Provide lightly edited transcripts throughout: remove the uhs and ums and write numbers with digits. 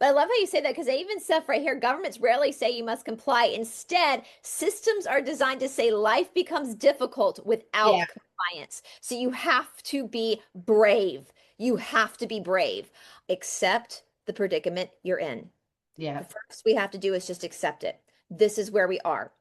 I love how you say that because they even stuff right here, governments rarely say you must comply. Instead, systems are designed to say life becomes difficult Yeah. without compliance. So you have to be brave. You have to be brave. Accept the predicament you're in. Yeah. The first we have to do is just accept it. This is where we are.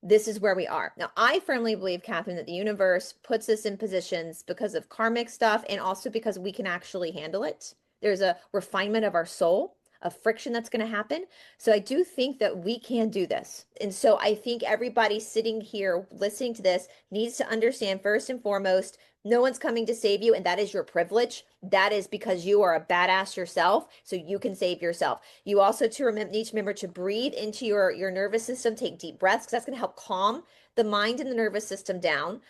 This is where we are. Now, I firmly believe, Catherine, that the universe puts us in positions because of karmic stuff and also because we can actually handle it. There's a refinement of our soul, a friction that's going to happen. So I do think that we can do this. And so I think everybody sitting here listening to this needs to understand first and foremost, no one's coming to save you, and that is your privilege. That is because you are a badass yourself, so you can save yourself. You also need to remember to breathe into your nervous system, take deep breaths, because that's going to help calm the mind and the nervous system down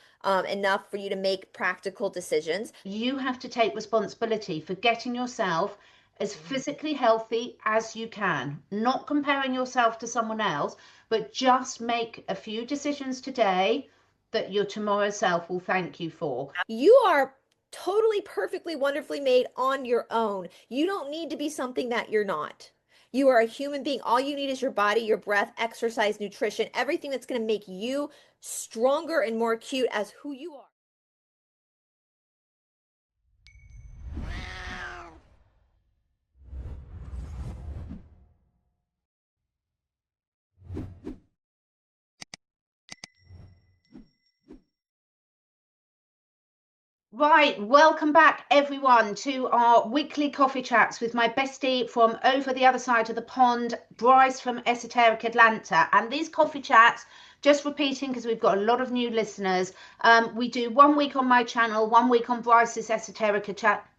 enough for you to make practical decisions. You have to take responsibility for getting yourself as physically healthy as you can, not comparing yourself to someone else, but just make a few decisions today that your tomorrow self will thank you for. You are totally, perfectly, wonderfully made on your own. You don't need to be something that you're not. You are a human being. All you need is your body, your breath, exercise, nutrition, everything that's going to make you stronger and more cute as who you are. Right, welcome back everyone to our weekly coffee chats with my bestie from over the other side of the pond, Bryce from Esoteric Atlanta. And these coffee chats, just repeating because we've got a lot of new listeners, we do 1 week on my channel, 1 week on Bryce's Esoteric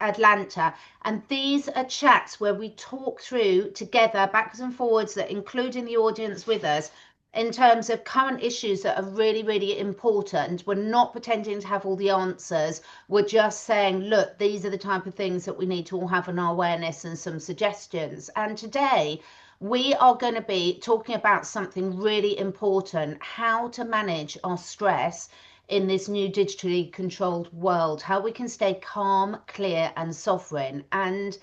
Atlanta. And these are chats where we talk through together, backwards and forwards, that including the audience with us, in terms of current issues that are really, really important. We're not pretending to have all the answers. We're just saying, look, these are the type of things that we need to all have in our awareness and some suggestions. And today we are going to be talking about something really important: how to manage our stress in this new digitally controlled world, how we can stay calm, clear, and sovereign. And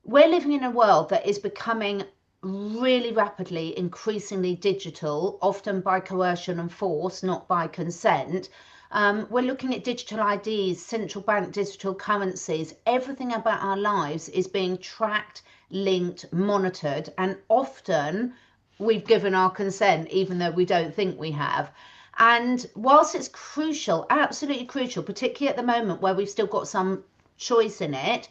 we're living in a world that is becoming really rapidly, increasingly digital, often by coercion and force, not by consent. We're looking at digital IDs, central bank digital currencies. Everything about our lives is being tracked, linked, monitored, and often we've given our consent, even though we don't think we have. And whilst it's crucial, absolutely crucial, particularly at the moment where we've still got some choice in it,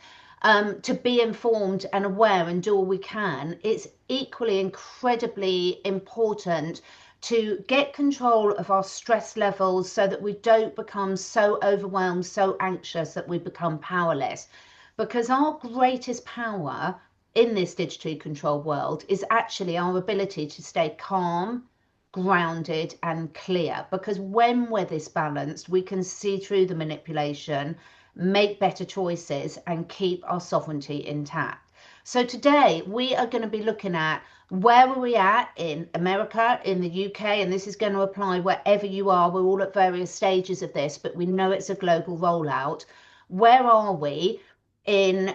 to be informed and aware and do all we can, it's equally incredibly important to get control of our stress levels so that we don't become so overwhelmed, so anxious that we become powerless. Because our greatest power in this digitally controlled world is actually our ability to stay calm, grounded, and clear. Because when we're this balanced, we can see through the manipulation, make better choices, and keep our sovereignty intact. So today we are going to be looking at where are we at in America, in the UK, and this is going to apply wherever you are. We're all at various stages of this, but we know it's a global rollout. Where are we in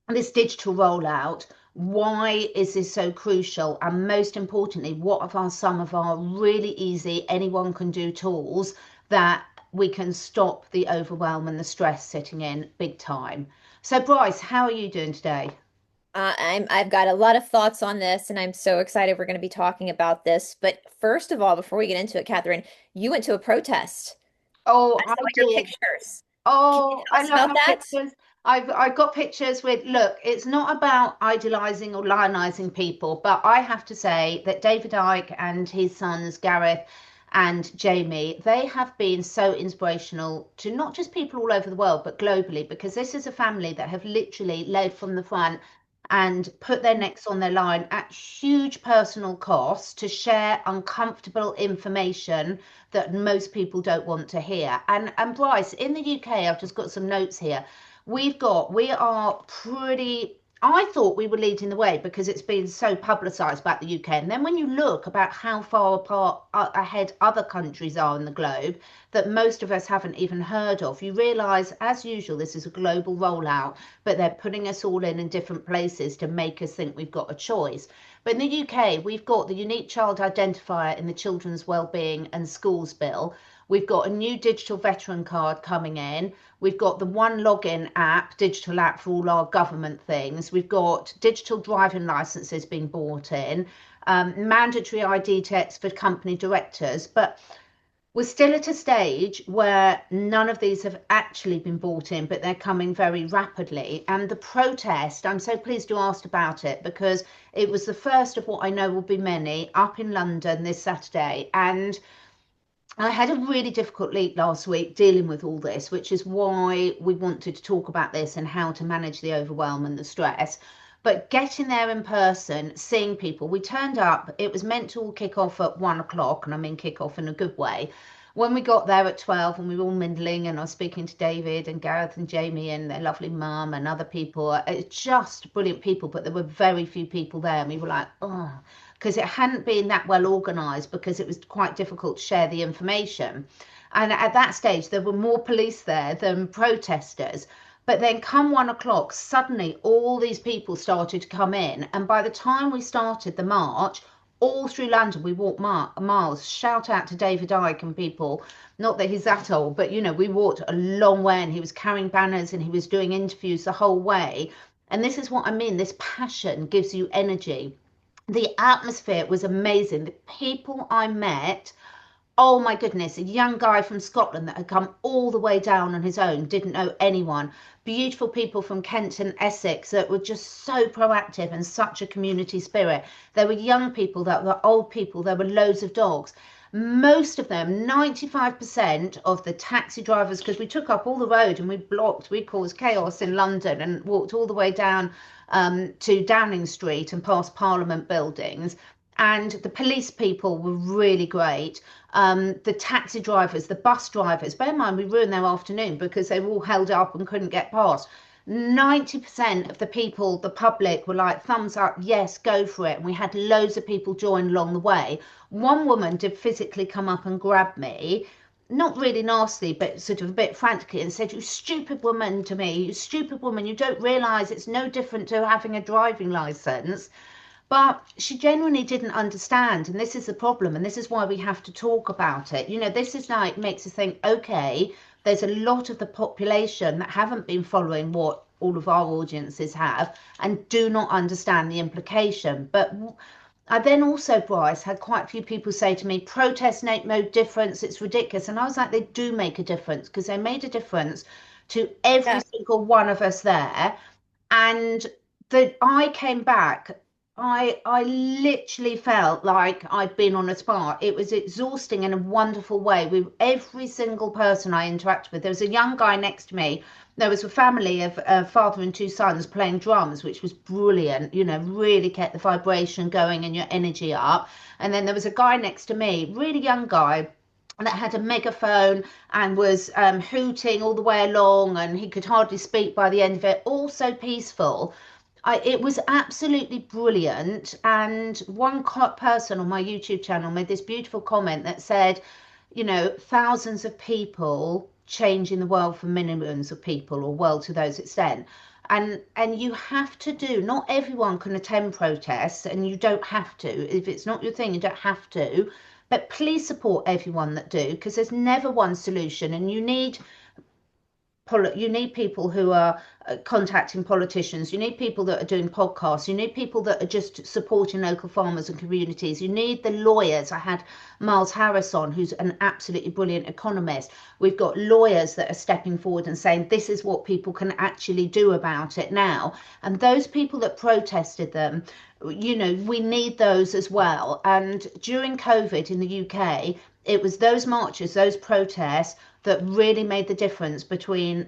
this digital rollout? Why is this so crucial? And most importantly, what are some of our really easy, anyone can do tools that we can stop the overwhelm and the stress sitting in big time? So, Bryce, how are you doing today? I've got a lot of thoughts on this, and I'm so excited we're going to be talking about this. But first of all, before we get into it, Catherine, you went to a protest. Oh, I I saw your did. pictures. Can you Oh, tell I us love about my that? pictures. I've got pictures with, look, it's not about idolizing or lionizing people, but I have to say that David Icke and his sons Gareth and Jamie, they have been so inspirational to not just people all over the world, but globally, because this is a family that have literally led from the front and put their necks on their line at huge personal cost to share uncomfortable information that most people don't want to hear. And Bryce, in the UK, I've just got some notes here. We are pretty I thought we were leading the way because it's been so publicised about the UK. And then when you look about how far apart ahead other countries are in the globe that most of us haven't even heard of, you realise, as usual, this is a global rollout, but they're putting us all in different places to make us think we've got a choice. But in the UK, we've got the unique child identifier in the Children's Wellbeing and Schools Bill. We've got a new digital veteran card coming in. We've got the one login app, digital app for all our government things. We've got digital driving licenses being brought in, mandatory ID checks for company directors. But we're still at a stage where none of these have actually been brought in, but they're coming very rapidly. And the protest, I'm so pleased you asked about it, because it was the first of what I know will be many up in London this Saturday. And I had a really difficult week last week dealing with all this, which is why we wanted to talk about this and how to manage the overwhelm and the stress. But getting there in person, seeing people, we turned up, it was meant to all kick off at 1 o'clock, and I mean kick off in a good way. When we got there at 12 and we were all mingling, and I was speaking to David and Gareth and Jamie and their lovely mum and other people, it's just brilliant people, but there were very few people there, and we were like, oh, because it hadn't been that well organised, because it was quite difficult to share the information. And at that stage, there were more police there than protesters. But then come 1 o'clock, suddenly all these people started to come in. And by the time we started the march, all through London, we walked miles. Shout out to David Icke and people. Not that he's that old, but, you know, we walked a long way, and he was carrying banners and he was doing interviews the whole way. And this is what I mean. This passion gives you energy. The atmosphere was amazing. The people I met, oh my goodness, a young guy from Scotland that had come all the way down on his own, didn't know anyone. Beautiful people from Kent and Essex that were just so proactive and such a community spirit. There were young people, there were old people, there were loads of dogs. Most of them, 95% of the taxi drivers, because we took up all the road and we caused chaos in London and walked all the way down to Downing Street and past Parliament buildings. And the police people were really great. The taxi drivers, the bus drivers, bear in mind we ruined their afternoon because they were all held up and couldn't get past. 90% of the people, the public, were like, thumbs up, yes, go for it. And we had loads of people join along the way. One woman did physically come up and grab me, not really nasty, but sort of a bit frantically, and said, you stupid woman, to me, you stupid woman, you don't realise it's no different to having a driving licence. But she genuinely didn't understand, and this is the problem, and this is why we have to talk about it. You know, this is like, makes us think, okay, there's a lot of the population that haven't been following what all of our audiences have and do not understand the implication. But I then also, Bryce, had quite a few people say to me, protests make no difference, it's ridiculous. And I was like, they do make a difference, because they made a difference to every single one of us there. And I came back, I literally felt like I'd been on a spa. It was exhausting in a wonderful way. With every single person I interacted with, there was a young guy next to me. There was a family of a father and two sons playing drums, which was brilliant, you know, really kept the vibration going and your energy up. And then there was a guy next to me, really young guy, that had a megaphone and was hooting all the way along, and he could hardly speak by the end of it. All so peaceful. It was absolutely brilliant. And one person on my YouTube channel made this beautiful comment that said, you know, thousands of people changing the world for millions of people, or well to those extent. And you have to do, not everyone can attend protests, and you don't have to. If it's not your thing, you don't have to. But please support everyone that do, because there's never one solution, and you need people who are contacting politicians, you need people that are doing podcasts, you need people that are just supporting local farmers and communities, you need the lawyers. I had Miles Harris on, who's an absolutely brilliant economist. We've got lawyers that are stepping forward and saying this is what people can actually do about it now. And those people that protested them, you know, we need those as well. And during COVID in the UK, it was those marches, those protests that really made the difference between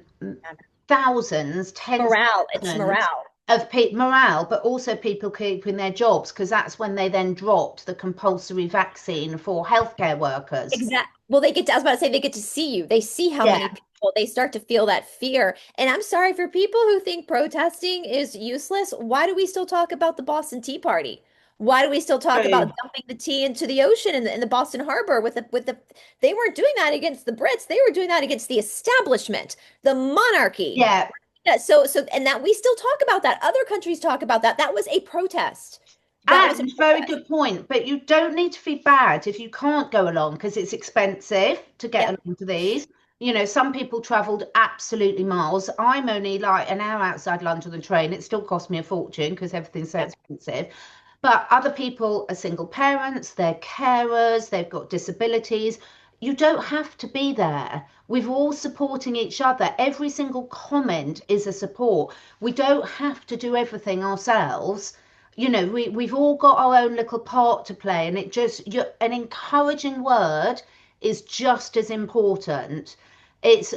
thousands, tens Morale, of thousands it's morale. of morale, but also people keeping their jobs, because that's when they then dropped the compulsory vaccine for healthcare workers. Exactly. Well, they get to, I was about to say, they get to see you. They see how Yeah. many people people, they start to feel that fear. And I'm sorry for people who think protesting is useless. Why do we still talk about the Boston Tea Party? Why do we still talk True. about dumping the tea into the ocean in the Boston Harbor with the they weren't doing that against the Brits. They were doing that against the establishment, the monarchy. Yeah. Yeah, so and that we still talk about that. Other countries talk about that. That was a protest. That was a And very protest. good point. But you don't need to feel bad if you can't go along because it's expensive to get Yep. along to these. You know, some people traveled absolutely miles. I'm only like an hour outside London on the train. It still cost me a fortune because everything's so Yep. expensive. But other people are single parents, they're carers, they've got disabilities. You don't have to be there. We're all supporting each other. Every single comment is a support. We don't have to do everything ourselves. You know, we've all got our own little part to play, and it just an encouraging word is just as important. It's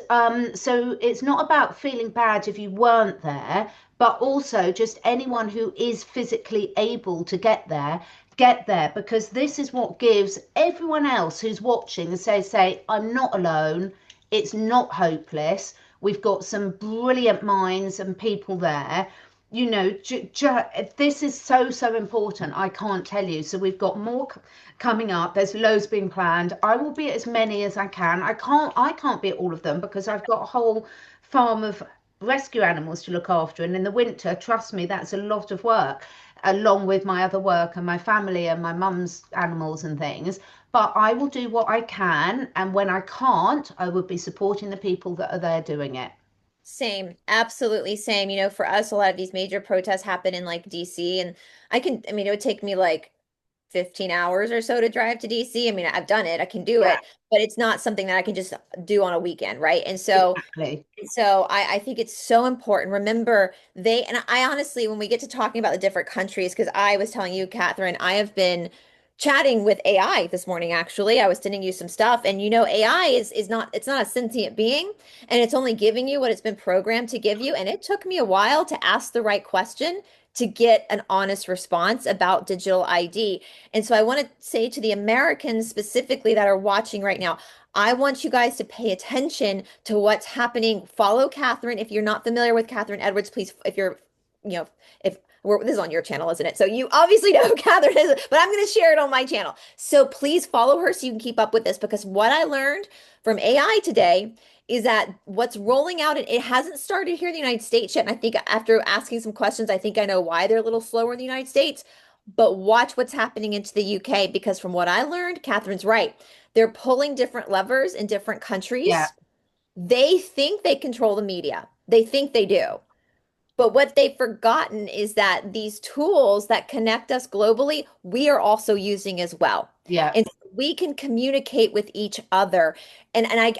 so it's not about feeling bad if you weren't there, but also just anyone who is physically able to get there, because this is what gives everyone else who's watching and say I'm not alone, it's not hopeless, we've got some brilliant minds and people there. You know, this is so important. I can't tell you. So we've got more coming up. There's loads being planned. I will be at as many as I can. I can't be at all of them because I've got a whole farm of rescue animals to look after, and in the winter, trust me, that's a lot of work, along with my other work and my family and my mum's animals and things. But I will do what I can, and when I can't, I will be supporting the people that are there doing it. Same, absolutely same. For us, a lot of these major protests happen in like DC, and I mean, it would take me like 15 hours or so to drive to DC. I mean, I've done it, I can do Yeah, it, but it's not something that I can just do on a weekend, right? And so exactly. So I think it's so important. Remember, and I honestly, when we get to talking about the different countries, because I was telling you, Catherine, I have been chatting with AI this morning, actually. I was sending you some stuff, and AI is not, it's not a sentient being, and it's only giving you what it's been programmed to give you. And it took me a while to ask the right question to get an honest response about digital ID. And so I want to say to the Americans specifically that are watching right now, I want you guys to pay attention to what's happening. Follow Catherine. If you're not familiar with Catherine Edwards, please, if you're, you know, if this is on your channel, isn't it? So you obviously know who Catherine is, but I'm going to share it on my channel. So please follow her so you can keep up with this, because what I learned from AI today is that what's rolling out, and it hasn't started here in the United States yet. And I think after asking some questions, I think I know why they're a little slower in the United States. But watch what's happening into the UK, because from what I learned, Catherine's right. They're pulling different levers in different Yeah, countries. They think they control the media. They think they do. But what they've forgotten is that these tools that connect us globally, we are also using as well. yeah. And we can communicate with each other. And I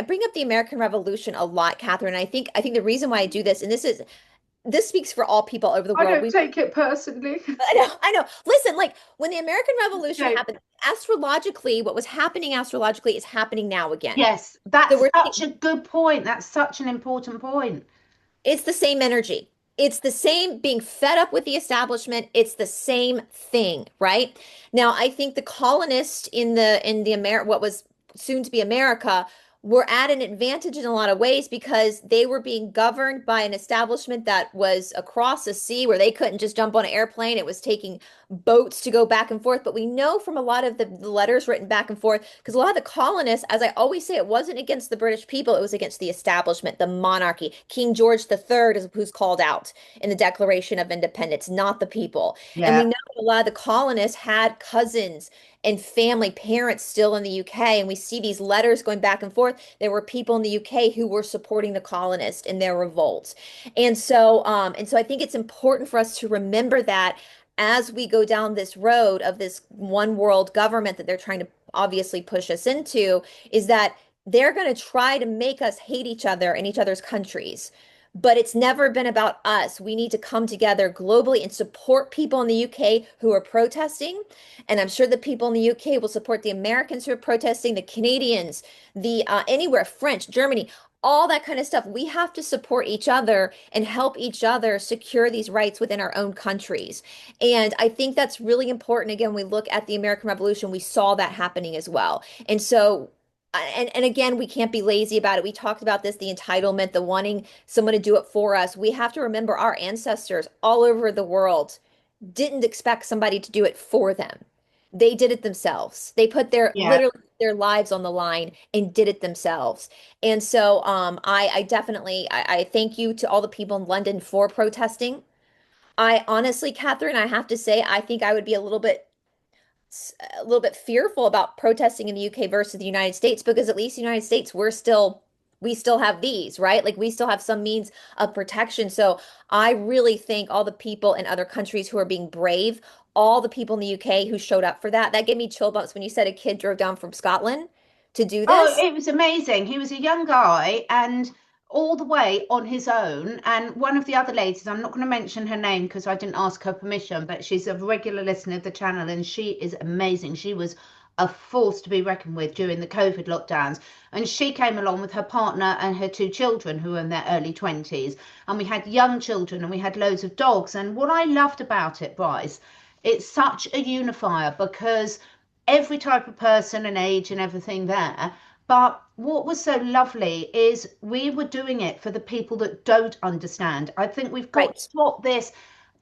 bring up the American Revolution a lot, Catherine. I think the reason why I do this, and this speaks for all people over the I world. don't take it personally. I know, I know. Listen, like when the American Revolution Okay. happened, astrologically, what was happening astrologically is happening now again. Yes, So that's we're such a good point. That's such an important point. It's the same energy. It's the same being fed up with the establishment. It's the same thing, right? Now, I think the colonists in the what was soon to be America were at an advantage in a lot of ways because they were being governed by an establishment that was across the sea where they couldn't just jump on an airplane. It was taking boats to go back and forth. But we know from a lot of the letters written back and forth, because a lot of the colonists, as I always say, it wasn't against the British people, it was against the establishment, the monarchy. King George III is who's called out in the Declaration of Independence, not the people. And we Yeah, know that a lot of the colonists had cousins and family, parents still in the UK. And we see these letters going back and forth. There were people in the UK who were supporting the colonists in their revolts. And so I think it's important for us to remember that as we go down this road of this one world government that they're trying to obviously push us into, is that they're going to try to make us hate each other in each other's countries. But it's never been about us. We need to come together globally and support people in the UK who are protesting. And I'm sure the people in the UK will support the Americans who are protesting, the Canadians, the anywhere, French, Germany, all that kind of stuff. We have to support each other and help each other secure these rights within our own countries. And I think that's really important. Again, we look at the American Revolution, we saw that happening as well. And so and again, we can't be lazy about it. We talked about this, the entitlement, the wanting someone to do it for us. We have to remember our ancestors all over the world didn't expect somebody to do it for them. They did it themselves. They put their Yeah. literally their lives on the line and did it themselves. And so I definitely I thank you to all the people in London for protesting. I honestly, Catherine, I have to say, I think I would be a little bit fearful about protesting in the UK versus the United States because at least the United States we still have these, right? Like we still have some means of protection. So I really thank all the people in other countries who are being brave, all the people in the UK who showed up for that. That gave me chill bumps when you said a kid drove down from Scotland to do Oh, this. it was amazing. He was a young guy and all the way on his own. And one of the other ladies, I'm not going to mention her name because I didn't ask her permission, but she's a regular listener of the channel and she is amazing. She was a force to be reckoned with during the COVID lockdowns. And she came along with her partner and her two children who were in their early 20s. And we had young children and we had loads of dogs. And what I loved about it, Bryce, it's such a unifier because every type of person and age and everything there. But what was so lovely is we were doing it for the people that don't understand. I think we've got to Right. stop this.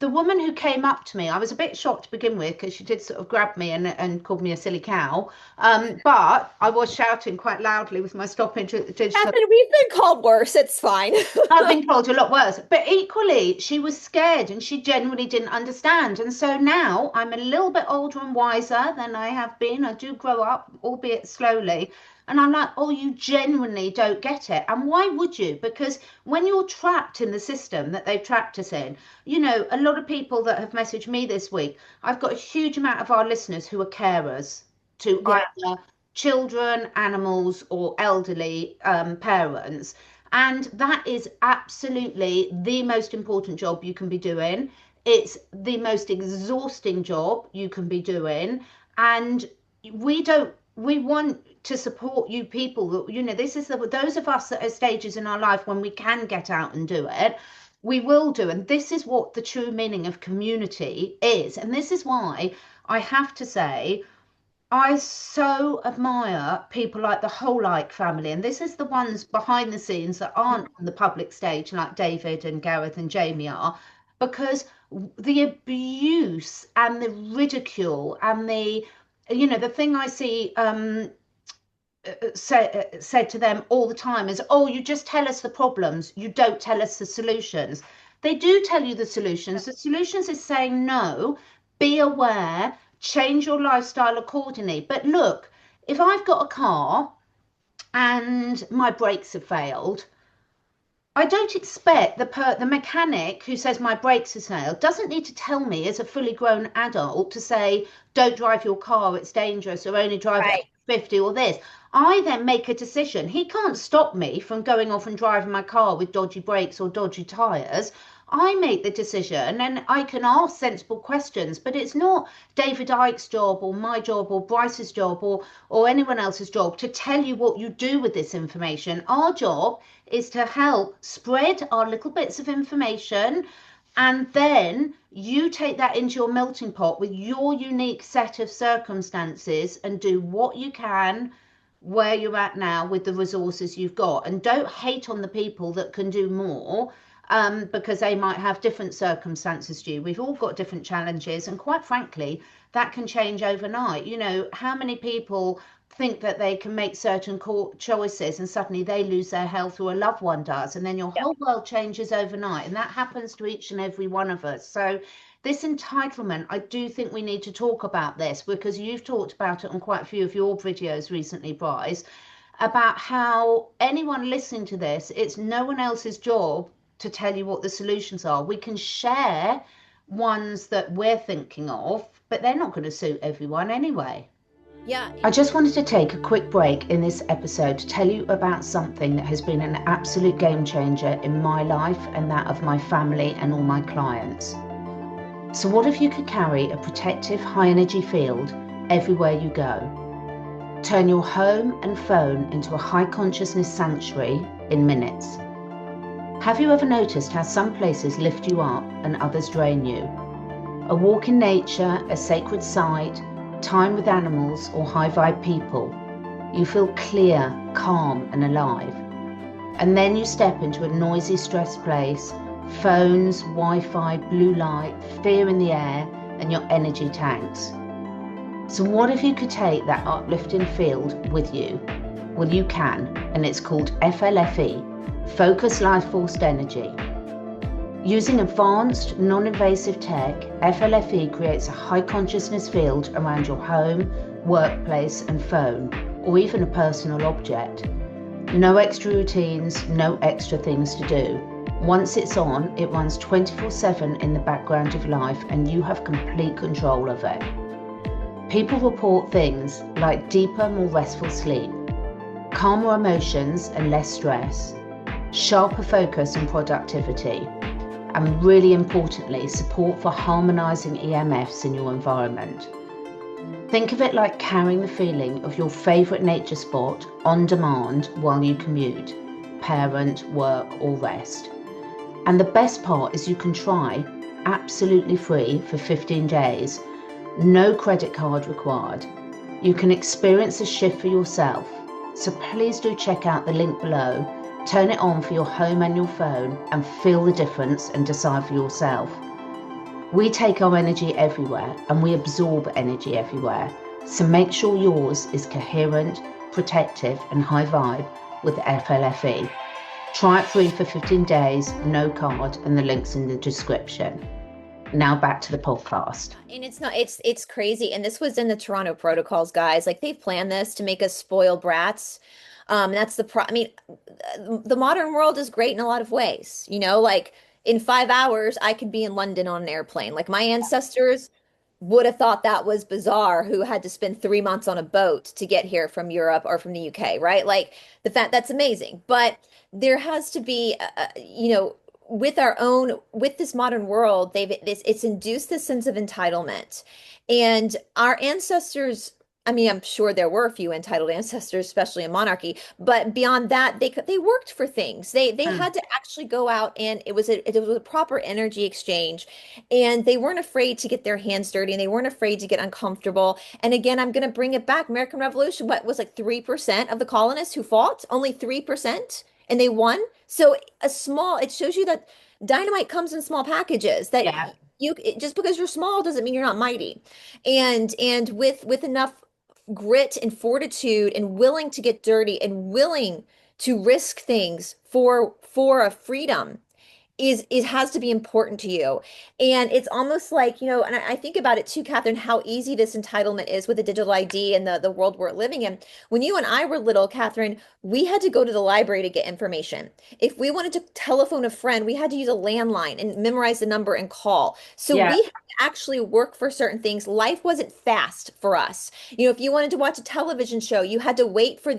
The woman who came up to me, I was a bit shocked to begin with because she did sort of grab me and called me a silly cow. But I was shouting quite loudly with my stopping digital. Catherine, we've been called worse. It's fine. I've been told a lot worse, but equally, she was scared and she genuinely didn't understand. And so now I'm a little bit older and wiser than I have been. I do grow up, albeit slowly. And I'm like, oh, you genuinely don't get it. And why would you? Because when you're trapped in the system that they've trapped us in, you know, a lot of people that have messaged me this week, I've got a huge amount of our listeners who are carers to Yeah. either children, animals, or elderly parents. And that is absolutely the most important job you can be doing. It's the most exhausting job you can be doing. And we want to support you people that, you know, this is those of us that are stages in our life when we can get out and do it. We will do. And this is what the true meaning of community is. And this is why I have to say, I so admire people like the whole like family, and this is the ones behind the scenes that aren't on the public stage, like David and Gareth and Jamie are, because the abuse and the ridicule and the, you know, the thing I see said to them all the time is, oh, you just tell us the problems, you don't tell us the solutions. They do tell you the solutions. The solutions is saying no, be aware, change your lifestyle accordingly. But look, if I've got a car and my brakes have failed, I don't expect the mechanic who says my brakes have failed doesn't need to tell me as a fully grown adult to say, don't drive your car, it's dangerous, or only drive it Right. at 50 or this. I then make a decision. He can't stop me from going off and driving my car with dodgy brakes or dodgy tyres. I make the decision and I can ask sensible questions, but it's not David Icke's job or my job or Bryce's job or anyone else's job to tell you what you do with this information. Our job is to help spread our little bits of information, and then you take that into your melting pot with your unique set of circumstances and do what you can where you're at now with the resources you've got. And don't hate on the people that can do more, because they might have different circumstances to you. We've all got different challenges, and quite frankly, that can change overnight. You know, how many people think that they can make certain choices and suddenly they lose their health or a loved one does, and then your Yeah. whole world changes overnight, and that happens to each and every one of us. So this entitlement, I do think we need to talk about this, because you've talked about it on quite a few of your videos recently, Bryce, about how anyone listening to this, it's no one else's job to tell you what the solutions are. We can share ones that we're thinking of, but they're not going to suit everyone anyway. Yeah. I just wanted to take a quick break in this episode to tell you about something that has been an absolute game changer in my life and that of my family and all my clients. So what if you could carry a protective high energy field everywhere you go? Turn your home and phone into a high consciousness sanctuary in minutes. Have you ever noticed how some places lift you up and others drain you? A walk in nature, a sacred site, time with animals or high vibe people. You feel clear, calm, and alive. And then you step into a noisy, stressed place, phones, Wi-Fi, blue light, fear in the air, and your energy tanks. So what if you could take that uplifting field with you? Well, you can, and it's called FLFE, Focus Life Forced Energy. Using advanced, non-invasive tech, FLFE creates a high consciousness field around your home, workplace, and phone, or even a personal object. No extra routines, no extra things to do. Once it's on, it runs 24/7 in the background of life, and you have complete control of it. People report things like deeper, more restful sleep, calmer emotions and less stress, sharper focus and productivity, and really importantly, support for harmonizing EMFs in your environment. Think of it like carrying the feeling of your favorite nature spot on demand while you commute, parent, work, or rest. And the best part is you can try absolutely free for 15 days, no credit card required. You can experience a shift for yourself. So please do check out the link below, turn it on for your home and your phone, and feel the difference and decide for yourself. We take our energy everywhere and we absorb energy everywhere. So make sure yours is coherent, protective, and high vibe with FLFE. Try it free for 15 days, no card, and the link's in the description. Now back to the podcast. And it's crazy. And this was in the Toronto protocols, guys. Like they've planned this to make us spoiled brats. That's the modern world is great in a lot of ways. Like in 5 hours, I could be in London on an airplane. Like my ancestors would have thought that was bizarre, who had to spend 3 months on a boat to get here from Europe or from the UK, right? Like the fact that's amazing. But there has to be, with this modern world, it's induced this sense of entitlement. And our ancestors, I mean, I'm sure there were a few entitled ancestors, especially in monarchy, but beyond that, they worked for things. They had to actually go out, and it was a proper energy exchange, and they weren't afraid to get their hands dirty, and they weren't afraid to get uncomfortable. And again, I'm going to bring it back. American Revolution, what was like 3% of the colonists who fought, only 3%, and they won. So it shows you that dynamite comes in small packages, that Yeah. just because you're small doesn't mean you're not mighty. And with enough grit and fortitude and willing to get dirty and willing to risk things for a freedom, it has to be important to you. And it's almost like, and I think about it too, Catherine, how easy this entitlement is with the digital ID and the world we're living in. When you and I were little, Catherine, we had to go to the library to get information. If we wanted to telephone a friend, we had to use a landline and memorize the number and call. So Yeah. we had to actually work for certain things. Life wasn't fast for us. If you wanted to watch a television show, you had to wait for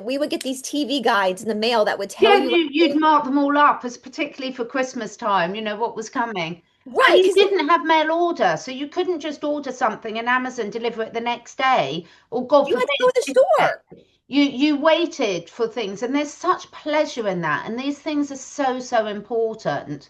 we would get these TV guides in the mail that would tell Yeah, you, like, you'd mark them all up, as particularly for Christmas time, what was coming. And right, you because didn't have mail order, so you couldn't just order something and Amazon deliver it the next day, or God you had forbid, to go to the store. you waited for things, and there's such pleasure in that, and these things are so, so important.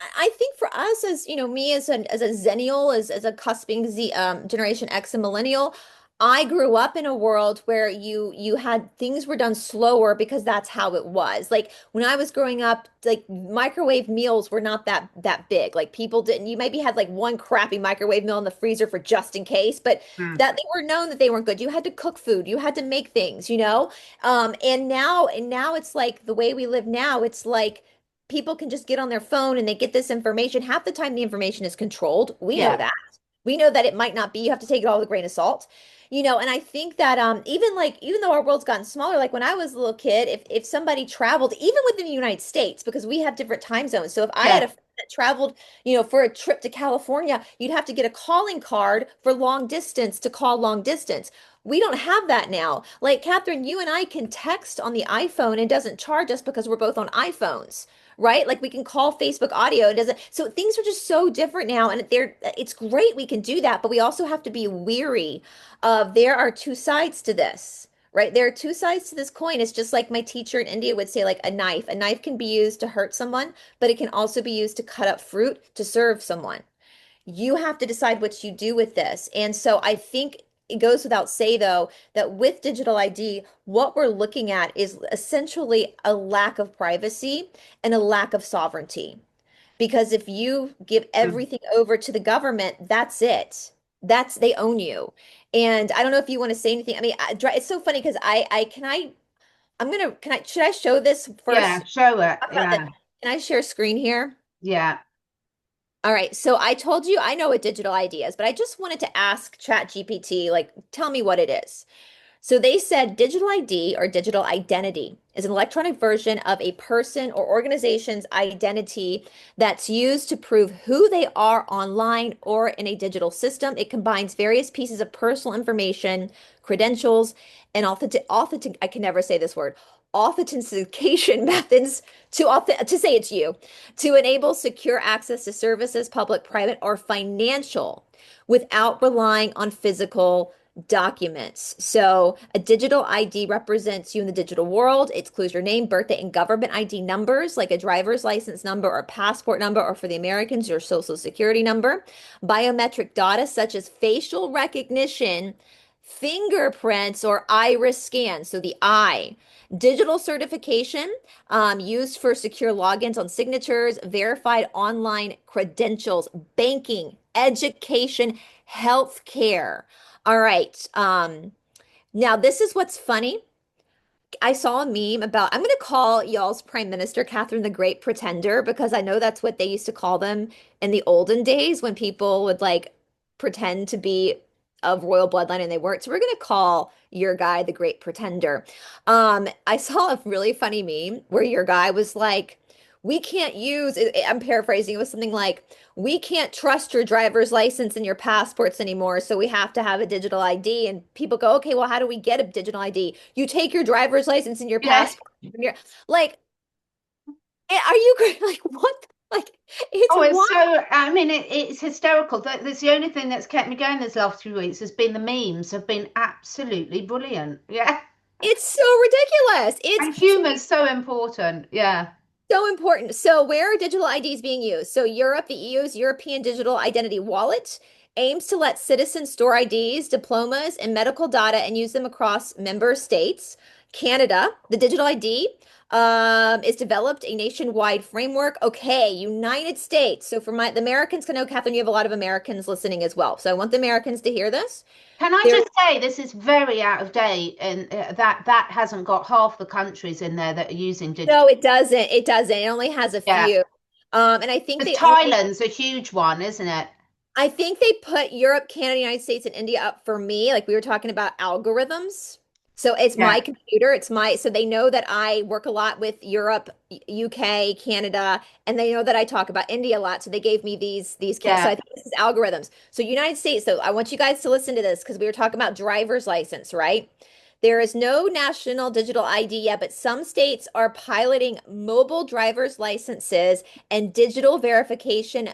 I think for us, as me as a Zennial, as a cusping Z Generation X and Millennial, I grew up in a world where you had things were done slower because that's how it was. Like when I was growing up, like microwave meals were not that big. Like people didn't. You maybe had like one crappy microwave meal in the freezer for just in case, but Hmm. that they were known that they weren't good. You had to cook food. You had to make things. And now it's like the way we live now. It's like people can just get on their phone and they get this information. Half the time, the information is controlled. We know Yeah. that. We know that it might not be. You have to take it all with a grain of salt. And I think that even though our world's gotten smaller, like when I was a little kid, if somebody traveled, even within the United States, because we have different time zones. So if I had Yeah. a friend that traveled, for a trip to California, you'd have to get a calling card for long distance to call long distance. We don't have that now. Like Catherine, you and I can text on the iPhone and it doesn't charge us because we're both on iPhones, right? Like we can call Facebook audio. It doesn't. So things are just so different now, and it's great we can do that, but we also have to be weary of there are two sides to this. Right? There are two sides to this coin. It's just like my teacher in India would say, like a knife. A knife can be used to hurt someone, but it can also be used to cut up fruit to serve someone. You have to decide what you do with this. And so I think it goes without say, though, that with digital ID, what we're looking at is essentially a lack of privacy and a lack of sovereignty. Because if you give Mm. everything over to the government, that's it. That's they own you. And I don't know if you want to say anything. I mean, it's so funny because should I show this Yeah, first? show it. Talk about this. Yeah, Can I share screen here? yeah. All right, so I told you I know what digital ID is, but I just wanted to ask ChatGPT, like, tell me what it is. So they said digital ID or digital identity is an electronic version of a person or organization's identity that's used to prove who they are online or in a digital system. It combines various pieces of personal information, credentials, and authentic I can never say this word, authentication methods to say it's you, to enable secure access to services, public, private, or financial without relying on physical documents. So a digital ID represents you in the digital world. It includes your name, birthday, and government ID numbers, like a driver's license number or passport number, or for the Americans, your social security number. Biometric data such as facial recognition, fingerprints, or iris scan. So the eye. Digital certification used for secure logins on signatures, verified online credentials, banking, education, healthcare. All right. Now this is what's funny. I saw a meme about, I'm going to call y'all's Prime Minister Catherine the Great Pretender because I know that's what they used to call them in the olden days when people would like pretend to be of royal bloodline and they weren't. So we're going to call your guy the Great Pretender. I saw a really funny meme where your guy was like, we can't use, I'm paraphrasing, it was something like, we can't trust your driver's license and your passports anymore, so we have to have a digital ID. And people go, okay, well, how do we get a digital ID? You take your driver's license and your Yeah. passport. And you're like, are you like what? Like, it's Oh, it's wild. so, I mean, it's hysterical. That's the only thing that's kept me going this last few weeks has been the memes have been absolutely brilliant. Yeah. It's so ridiculous. It's And humor's so important. Yeah. so important. So where are digital IDs being used? So Europe, the EU's European Digital Identity Wallet aims to let citizens store IDs, diplomas, and medical data and use them across member states. Canada, the digital ID is developed a nationwide framework. Okay, United States. So for the Americans can know, Catherine, you have a lot of Americans listening as well. So I want the Americans to hear this. Can I There, just say this is very out of date, and that hasn't got half the countries in there that are using digital. no, it doesn't. It doesn't. It only has a Yeah. few. And I think Because they only Thailand's a huge one, isn't it? I think they put Europe, Canada, United States, and India up for me. Like we were talking about algorithms. So it's Yeah. my computer. So they know that I work a lot with Europe, UK, Canada, and they know that I talk about India a lot. So they gave me so Yeah. I think this is algorithms. So United States, so I want you guys to listen to this because we were talking about driver's license, right? There is no national digital ID yet, but some states are piloting mobile driver's licenses and digital verification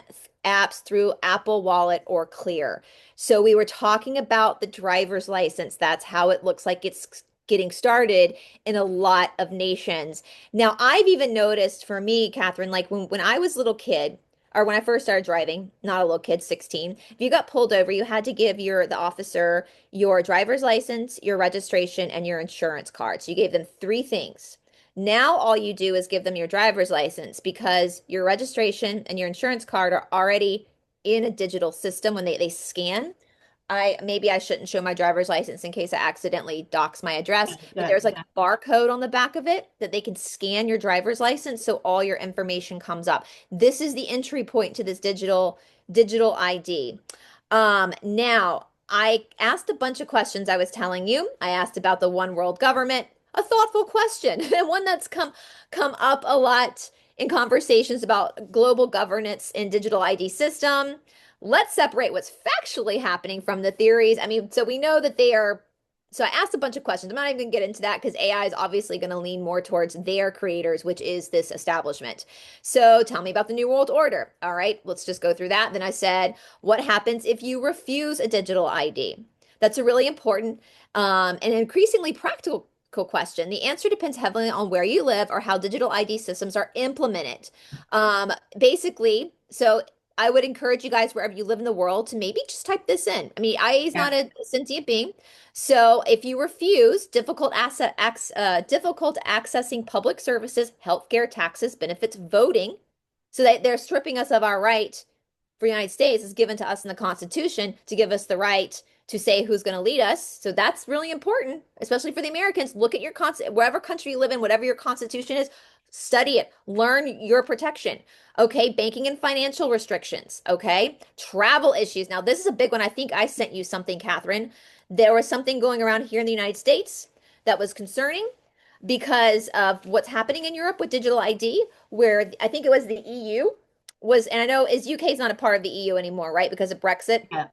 apps through Apple Wallet or Clear. So we were talking about the driver's license. That's how it looks like it's getting started in a lot of nations. Now, I've even noticed for me, Catherine, like when I was a little kid, or when I first started driving, not a little kid, 16, if you got pulled over, you had to give the officer your driver's license, your registration, and your insurance card. So you gave them three things. Now all you do is give them your driver's license because your registration and your insurance card are already in a digital system when they scan. Maybe I shouldn't show my driver's license in case I accidentally dox my address, but Yeah. there's like a barcode on the back of it that they can scan your driver's license so all your information comes up. This is the entry point to this digital ID. Now I asked a bunch of questions I was telling you. I asked about the one world government, a thoughtful question, and one that's come up a lot in conversations about global governance and digital ID system. Let's separate what's factually happening from the theories. I mean, so we know that they are. So I asked a bunch of questions. I'm not even going to get into that because AI is obviously going to lean more towards their creators, which is this establishment. So tell me about the New World Order. All right, let's just go through that. Then I said, what happens if you refuse a digital ID? That's a really important and increasingly practical question. The answer depends heavily on where you live or how digital ID systems are implemented. Basically, so I would encourage you guys wherever you live in the world to maybe just type this in. I mean, IA is Yeah, not a sentient being. So if you refuse difficult accessing public services, healthcare, taxes, benefits, voting, so that they're stripping us of our right for the United States is given to us in the Constitution to give us the right to say who's going to lead us. So that's really important, especially for the Americans. Look at your wherever country you live in, whatever your constitution is, study it, learn your protection. Okay, banking and financial restrictions. Okay, travel issues. Now, this is a big one. I think I sent you something, Catherine. There was something going around here in the United States that was concerning because of what's happening in Europe with digital ID, where I think it was the EU was, and I know is UK is not a part of the EU anymore, right? Because of Brexit. yeah.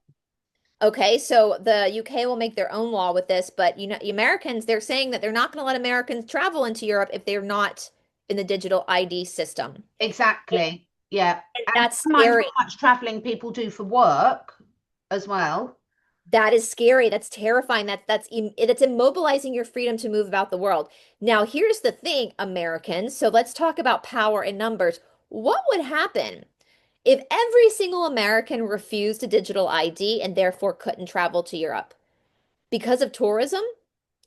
Okay, so the UK will make their own law with this, but you know, the Americans, they're saying that they're not going to let Americans travel into Europe if they're not in the digital ID system. Exactly. Yeah. And And that's never mind scary. how much traveling people do for work as well. That is scary. That's terrifying. That's immobilizing your freedom to move about the world. Now, here's the thing, Americans. So let's talk about power in numbers. What would happen if every single American refused a digital ID and therefore couldn't travel to Europe? Because of tourism,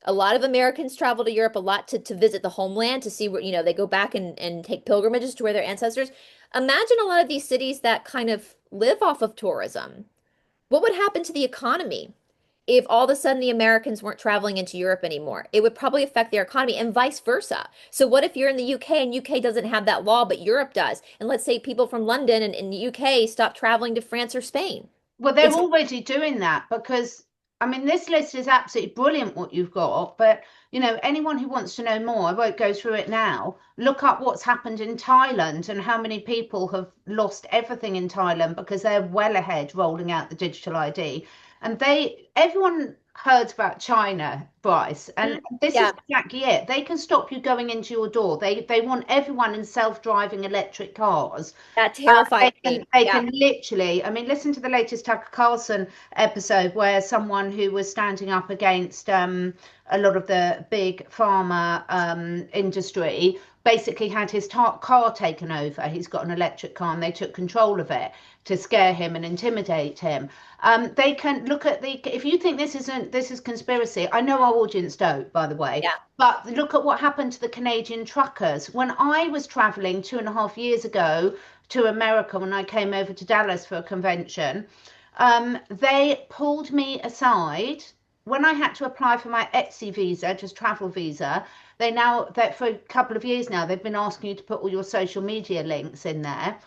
a lot of Americans travel to Europe a lot to visit the homeland to see where, you know, they go back and take pilgrimages to where their ancestors. Imagine a lot of these cities that kind of live off of tourism. What would happen to the economy if all of a sudden the Americans weren't traveling into Europe anymore? It would probably affect their economy and vice versa. So what if you're in the UK and UK doesn't have that law, but Europe does? And let's say people from London and the UK stop traveling to France or Spain. Well, they're It's already doing that because, I mean, this list is absolutely brilliant what you've got. But, anyone who wants to know more, I won't go through it now. Look up what's happened in Thailand and how many people have lost everything in Thailand because they're well ahead rolling out the digital ID. And everyone heard about China, Bryce, and this is yeah, exactly it. They can stop you going into your door. They want everyone in self-driving electric cars. that terrifies They me. can they Yeah. can literally, I mean, listen to the latest Tucker Carlson episode where someone who was standing up against a lot of the big pharma industry basically had his car taken over. He's got an electric car and they took control of it to scare him and intimidate him. They can look at if you think this is conspiracy, I know our audience don't, by the way, Yeah. but look at what happened to the Canadian truckers. When I was traveling 2.5 years ago to America, when I came over to Dallas for a convention, they pulled me aside when I had to apply for my Etsy visa, just travel visa. That for a couple of years now, they've been asking you to put all your social media links in there.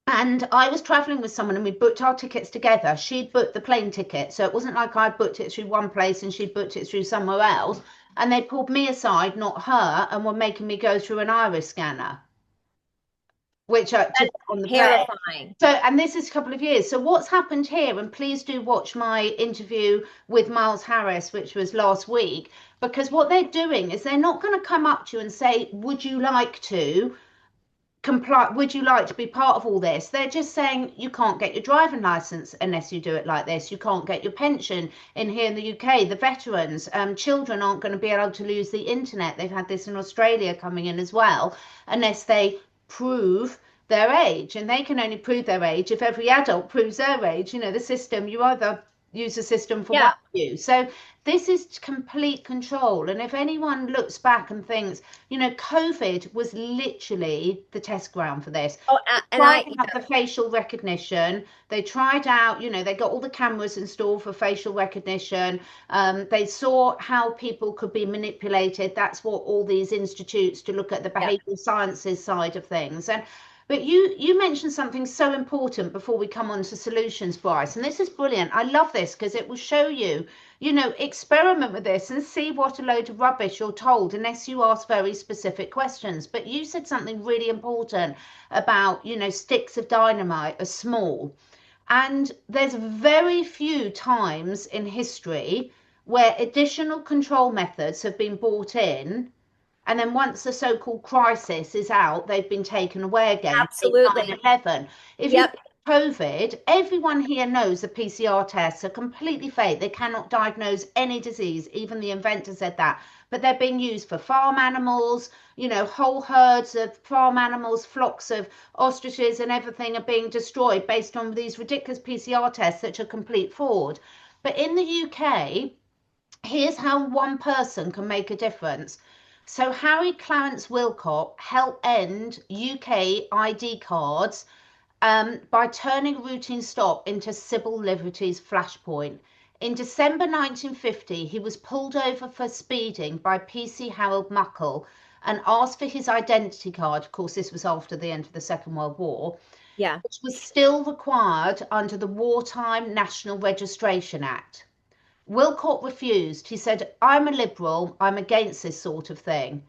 And I was traveling with someone and we booked our tickets together. She'd booked the plane ticket. So it wasn't like I booked it through one place and she'd booked it through somewhere else. And they pulled me aside, not her, and were making me go through an iris scanner, which to That's get on the plane. terrifying. So, and this is a couple of years. So, what's happened here? And please do watch my interview with Miles Harris, which was last week, because what they're doing is they're not going to come up to you and say, would you like to comply? Would you like to be part of all this? They're just saying you can't get your driving license unless you do it like this. You can't get your pension in here in the UK. The veterans, children aren't going to be able to use the internet. They've had this in Australia coming in as well, unless they prove their age, and they can only prove their age if every adult proves their age. The system, you either use the system for Yeah. one of you. So this is complete control. And if anyone looks back and thinks, COVID was literally the test ground for this. Oh, and Tried I, to have the facial recognition. They tried out, they got all the cameras installed for facial recognition. They saw how people could be manipulated. That's what all these institutes to look at the yeah. behavioral sciences side of things. But you mentioned something so important before we come on to solutions, Bryce, and this is brilliant. I love this because it will show you, experiment with this and see what a load of rubbish you're told unless you ask very specific questions. But you said something really important about, sticks of dynamite are small. And there's very few times in history where additional control methods have been brought in, and then once the so-called crisis is out, they've been taken away again. Take Absolutely. 9/11. If you Yep. COVID, everyone here knows the PCR tests are completely fake. They cannot diagnose any disease. Even the inventor said that. But they're being used for farm animals, whole herds of farm animals, flocks of ostriches and everything are being destroyed based on these ridiculous PCR tests, which are complete fraud. But in the UK, here's how one person can make a difference. So Harry Clarence Wilcock helped end UK ID cards by turning routine stop into civil liberties flashpoint. In December 1950, he was pulled over for speeding by PC Harold Muckle and asked for his identity card. Of course, this was after the end of the Second World War, Yeah. which was still required under the Wartime National Registration Act. Wilcock refused. He said, "I'm a liberal, I'm against this sort of thing."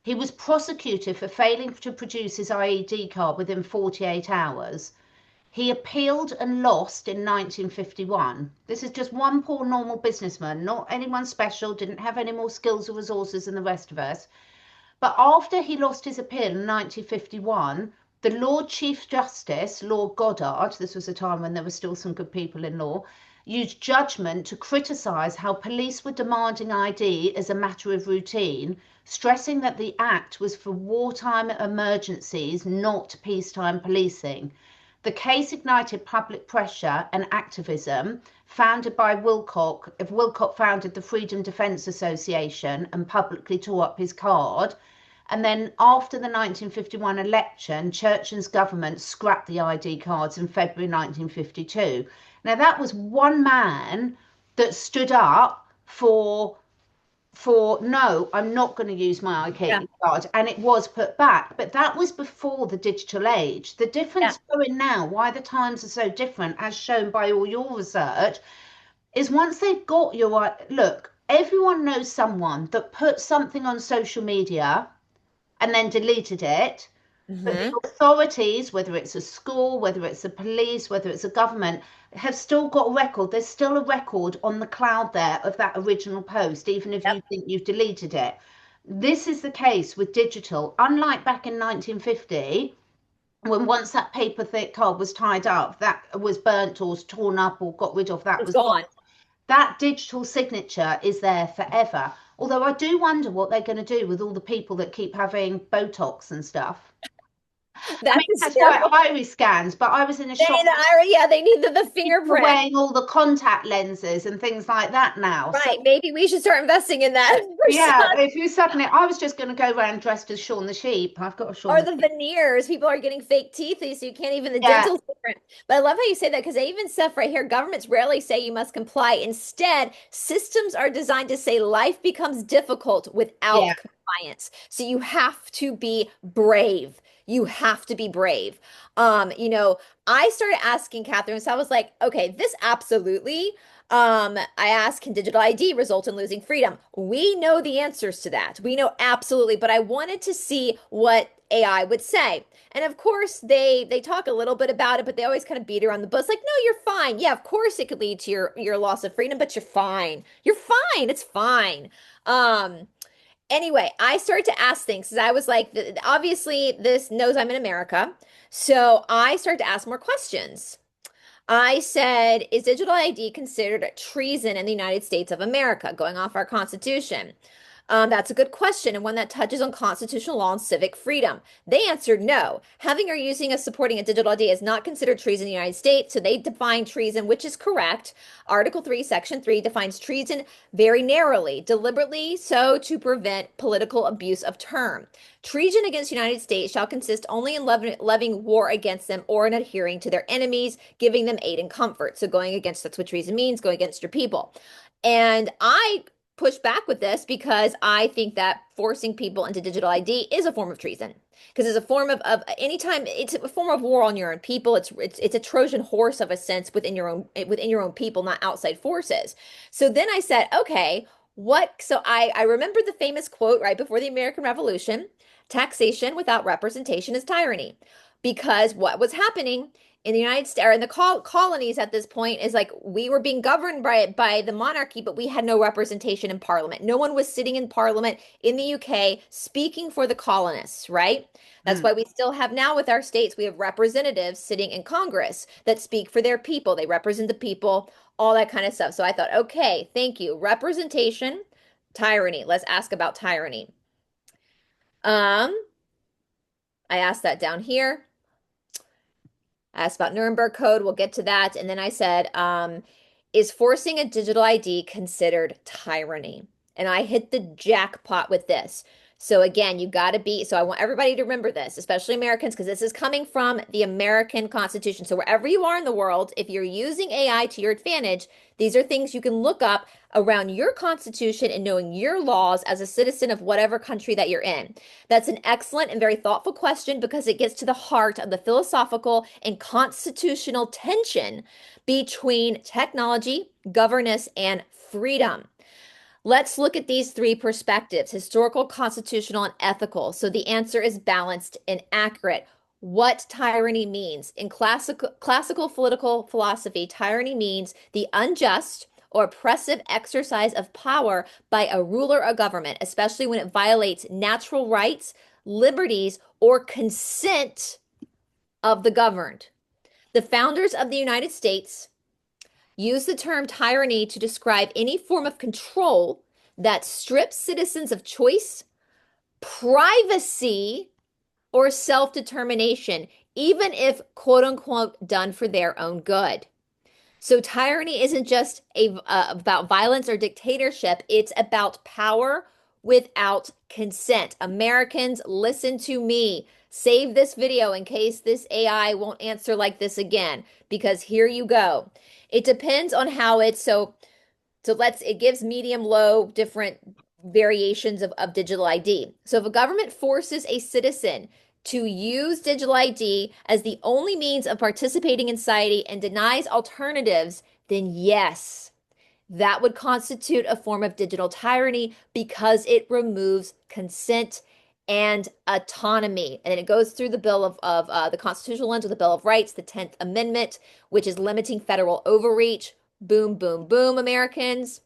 He was prosecuted for failing to produce his ID card within 48 hours. He appealed and lost in 1951. This is just one poor normal businessman, not anyone special, didn't have any more skills or resources than the rest of us. But after he lost his appeal in 1951, the Lord Chief Justice, Lord Goddard, this was a time when there were still some good people in law, used judgment to criticise how police were demanding ID as a matter of routine, stressing that the act was for wartime emergencies, not peacetime policing. The case ignited public pressure and activism founded by Wilcock. Wilcock founded the Freedom Defence Association and publicly tore up his card. And then after the 1951 election, Churchill's government scrapped the ID cards in February 1952. Now that was one man that stood up for no, I'm not going to use my ID card, and it was put back. But that was before the digital age. The difference going now, why the times are so different, as shown by all your research, is once they've got your look, everyone knows someone that put something on social media and then deleted it. But the authorities, whether it's a school, whether it's the police, whether it's a government, have still got a record. There's still a record on the cloud there of that original post, even if you think you've deleted it. This is the case with digital. Unlike back in 1950, when once that paper thick card was tied up, that was burnt or torn up or got rid of, that was gone. That digital signature is there forever. Although I do wonder what they're going to do with all the people that keep having Botox and stuff. That's why iris scans, but I was in a shop. They need the fingerprint. Wearing all the contact lenses and things like that now. Right, so, maybe we should start investing in that. Yeah, if you suddenly, I was just going to go around dressed as Shaun the Sheep. I've got a Shaun. Or the veneers. People are getting fake teeth, so you can't even, the dental's different. But I love how you say that, because they even stuff right here, governments rarely say you must comply. Instead, systems are designed to say life becomes difficult without compliance. So you have to be brave. You have to be brave. I started asking Catherine, so I was like, okay, this absolutely. I asked, can digital ID result in losing freedom? We know the answers to that. We know absolutely, but I wanted to see what AI would say. And of course, they talk a little bit about it, but they always kind of beat around the bush. Like, no, you're fine. Yeah, of course it could lead to your loss of freedom, but you're fine. You're fine. It's fine. Anyway, I started to ask things because I was like, obviously, this knows I'm in America. So I started to ask more questions. I said, is digital ID considered treason in the United States of America, going off our Constitution? That's a good question, and one that touches on constitutional law and civic freedom. They answered no. Having or using or supporting a digital ID is not considered treason in the United States, so they define treason, which is correct. Article 3, Section 3 defines treason very narrowly, deliberately so to prevent political abuse of term. Treason against the United States shall consist only in levying war against them or in adhering to their enemies, giving them aid and comfort. So going against, that's what treason means, going against your people. And I push back with this because I think that forcing people into digital ID is a form of treason, because it's a form of anytime it's a form of war on your own people. It's a Trojan horse of a sense within your own people, not outside forces. So then I said, okay, so I remembered the famous quote right before the American Revolution: taxation without representation is tyranny. Because what was happening in the United States or in the colonies at this point is like we were being governed by the monarchy, but we had no representation in parliament. No one was sitting in parliament in the UK speaking for the colonists, right? That's Mm. why we still have now with our states, we have representatives sitting in Congress that speak for their people. They represent the people, all that kind of stuff. So I thought, okay, thank you. Representation, tyranny. Let's ask about tyranny. Um, I asked that down here. I asked about Nuremberg Code. We'll get to that. And then I said, is forcing a digital ID considered tyranny? And I hit the jackpot with this. So again, you got to be, so I want everybody to remember this, especially Americans, because this is coming from the American Constitution. So wherever you are in the world, if you're using AI to your advantage, these are things you can look up around your Constitution and knowing your laws as a citizen of whatever country that you're in. That's an excellent and very thoughtful question because it gets to the heart of the philosophical and constitutional tension between technology, governance, and freedom. Let's look at these three perspectives, historical, constitutional, and ethical. So the answer is balanced and accurate. What tyranny means. In classical political philosophy, tyranny means the unjust or oppressive exercise of power by a ruler or government, especially when it violates natural rights, liberties, or consent of the governed. The founders of the United States use the term tyranny to describe any form of control that strips citizens of choice, privacy, or self-determination, even if quote unquote done for their own good. So tyranny isn't just about violence or dictatorship, it's about power without consent. Americans, listen to me. Save this video in case this AI won't answer like this again, because here you go. It depends on how it's it gives medium, low, different variations of digital ID. So if a government forces a citizen to use digital ID as the only means of participating in society and denies alternatives, then yes, that would constitute a form of digital tyranny because it removes consent and autonomy. And then it goes through the Bill of the constitutional lens with the Bill of Rights, the 10th Amendment, which is limiting federal overreach. Boom, boom, boom, Americans.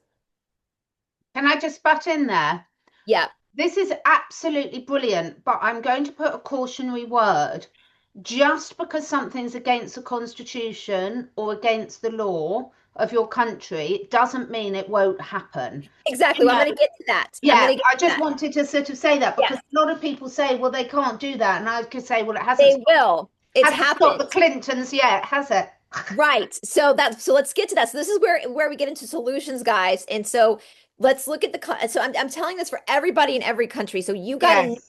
Can I just butt in there? Yeah. This is absolutely brilliant, but I'm going to put a cautionary word. Just because something's against the Constitution or against the law of your country doesn't mean it won't happen. Exactly. Well, I'm going to get to that. Yeah, I just wanted to sort of say that because Yes. a lot of people say, well, they can't do that. And I could say, well, it They hasn't will. It's stopped the happened. Clintons yet, has it? Right. So let's get to that. So this is where we get into solutions, guys. And so let's look at so I'm telling this for everybody in every country. So you got to know. Yes.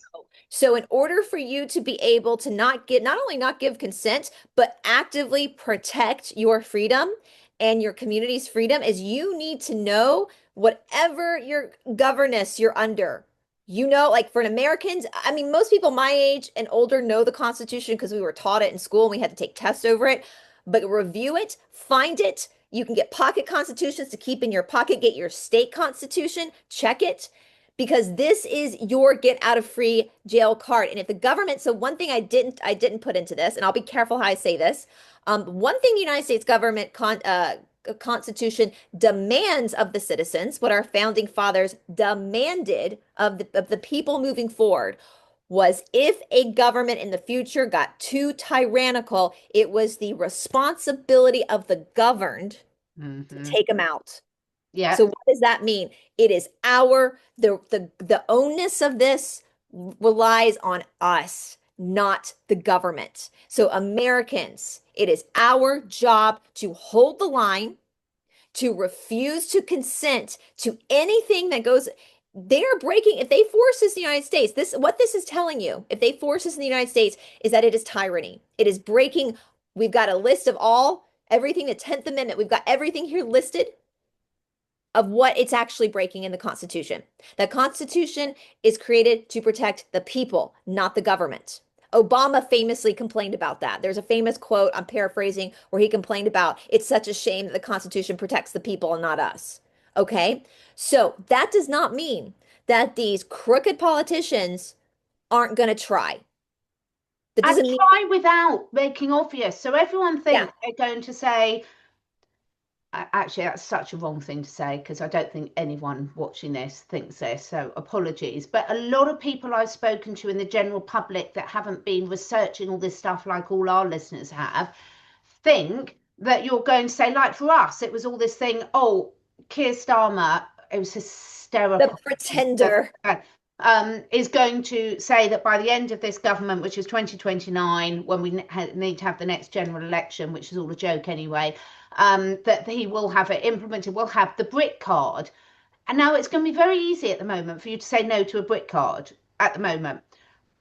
So in order for you to be able to not only not give consent, but actively protect your freedom and your community's freedom is you need to know whatever your governance you're under. You know, like for an Americans, I mean, most people my age and older know the Constitution because we were taught it in school and we had to take tests over it. But review it, find it. You can get pocket constitutions to keep in your pocket, get your state constitution, check it, because this is your get out of free jail card. And if the government, so one thing I didn't put into this, and I'll be careful how I say this. One thing the United States government Constitution demands of the citizens, what our founding fathers demanded of the people moving forward, was if a government in the future got too tyrannical, it was the responsibility of the governed to take them out. Yeah. So what does that mean? It is the onus of this relies on us, not the government. So Americans, it is our job to hold the line, to refuse to consent to anything that goes. They are breaking, if they force this in the United States, what this is telling you, if they force this in the United States, is that it is tyranny. It is breaking. We've got a list of everything, the 10th Amendment. We've got everything here listed of what it's actually breaking in the Constitution. The Constitution is created to protect the people, not the government. Obama famously complained about that. There's a famous quote, I'm paraphrasing, where he complained about it's such a shame that the Constitution protects the people and not us. Okay? So that does not mean that these crooked politicians aren't going to try. That And doesn't mean, try without making obvious. So everyone yeah, thinks they're going to say, actually, that's such a wrong thing to say because I don't think anyone watching this thinks this. So apologies. But a lot of people I've spoken to in the general public that haven't been researching all this stuff like all our listeners have think that you're going to say, like for us, it was all this thing, oh, Keir Starmer, it was the hysterical. pretender. Is going to say that by the end of this government, which is 2029, when we need to have the next general election, which is all a joke anyway, that he will have it implemented, will have the brick card. And now it's going to be very easy at the moment for you to say no to a brick card at the moment.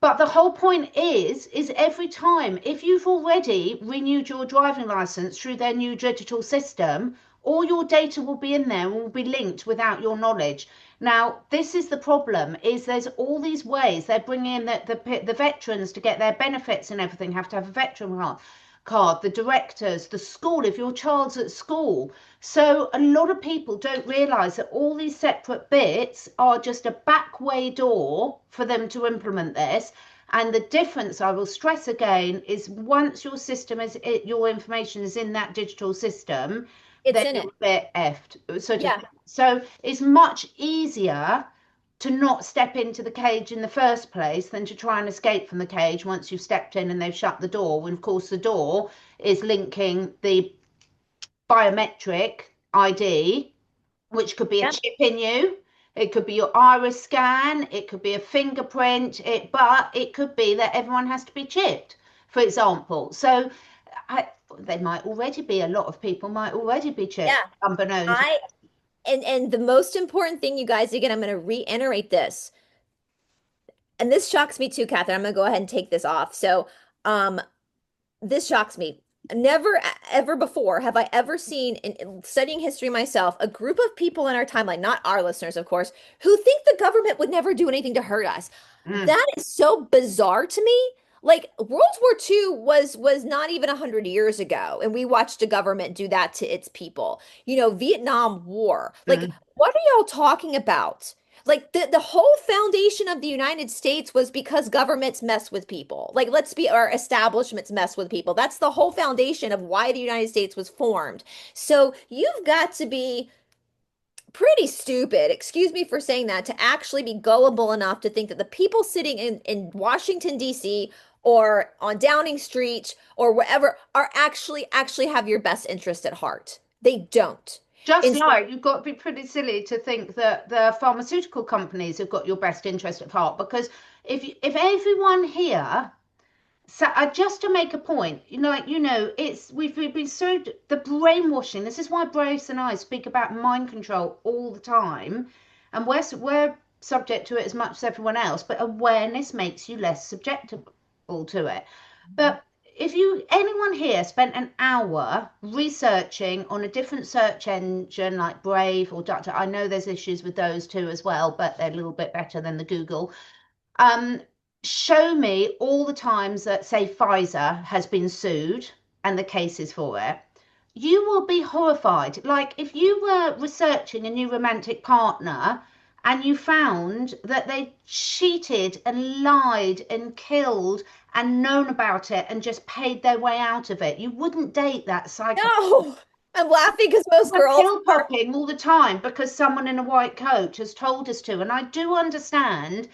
But the whole point is every time, if you've already renewed your driving license through their new digital system, all your data will be in there and will be linked without your knowledge. Now, this is the problem, is there's all these ways they're bringing in the veterans to get their benefits and everything have to have a veteran card, the directors, the school, if your child's at school. So a lot of people don't realise that all these separate bits are just a back way door for them to implement this. And the difference, I will stress again, is once your system is, your information is in that digital system, It's then in it. you're a bit effed. Yeah. So it's much easier to not step into the cage in the first place than to try and escape from the cage once you've stepped in and they've shut the door. When, of course, the door is linking the biometric ID, which could be a Yeah. chip in you. It could be your iris scan. It could be a fingerprint. But it could be that everyone has to be chipped, for example. So they might already be, a lot of people might already be chipped, Yeah. unbeknownst. I and the most important thing, you guys, again, I'm going to reiterate this. And this shocks me too, Catherine. I'm going to go ahead and take this off. So, um, this shocks me. Never ever before have I ever seen in studying history myself a group of people in our timeline, not our listeners, of course, who think the government would never do anything to hurt us. Mm, That is so bizarre to me. Like World War II was not even 100 years ago, and we watched a government do that to its people. Vietnam War. Like, mm. what are y'all talking about? Like the whole foundation of the United States was because governments mess with people. Like let's be our establishments mess with people. That's the whole foundation of why the United States was formed. So you've got to be pretty stupid, excuse me for saying that, to actually be gullible enough to think that the people sitting in Washington, D.C. or on Downing Street or wherever are actually have your best interest at heart. They don't. Just And so, like you've got to be pretty silly to think that the pharmaceutical companies have got your best interest at heart, because if everyone here, so just to make a point, it's we've been so the brainwashing. This is why Brace and I speak about mind control all the time, and we're subject to it as much as everyone else. But awareness makes you less susceptible to it. But if anyone here spent an hour researching on a different search engine like Brave or Doctor, I know there's issues with those too as well, but they're a little bit better than the Google. Um, Show me all the times that, say, Pfizer has been sued and the cases for it. You will be horrified. Like if you were researching a new romantic partner and you found that they cheated and lied and killed and known about it and just paid their way out of it, you wouldn't date that psychopath. no, I'm laughing because most We're girls pill are. popping all the time because someone in a white coat has told us to. And I do understand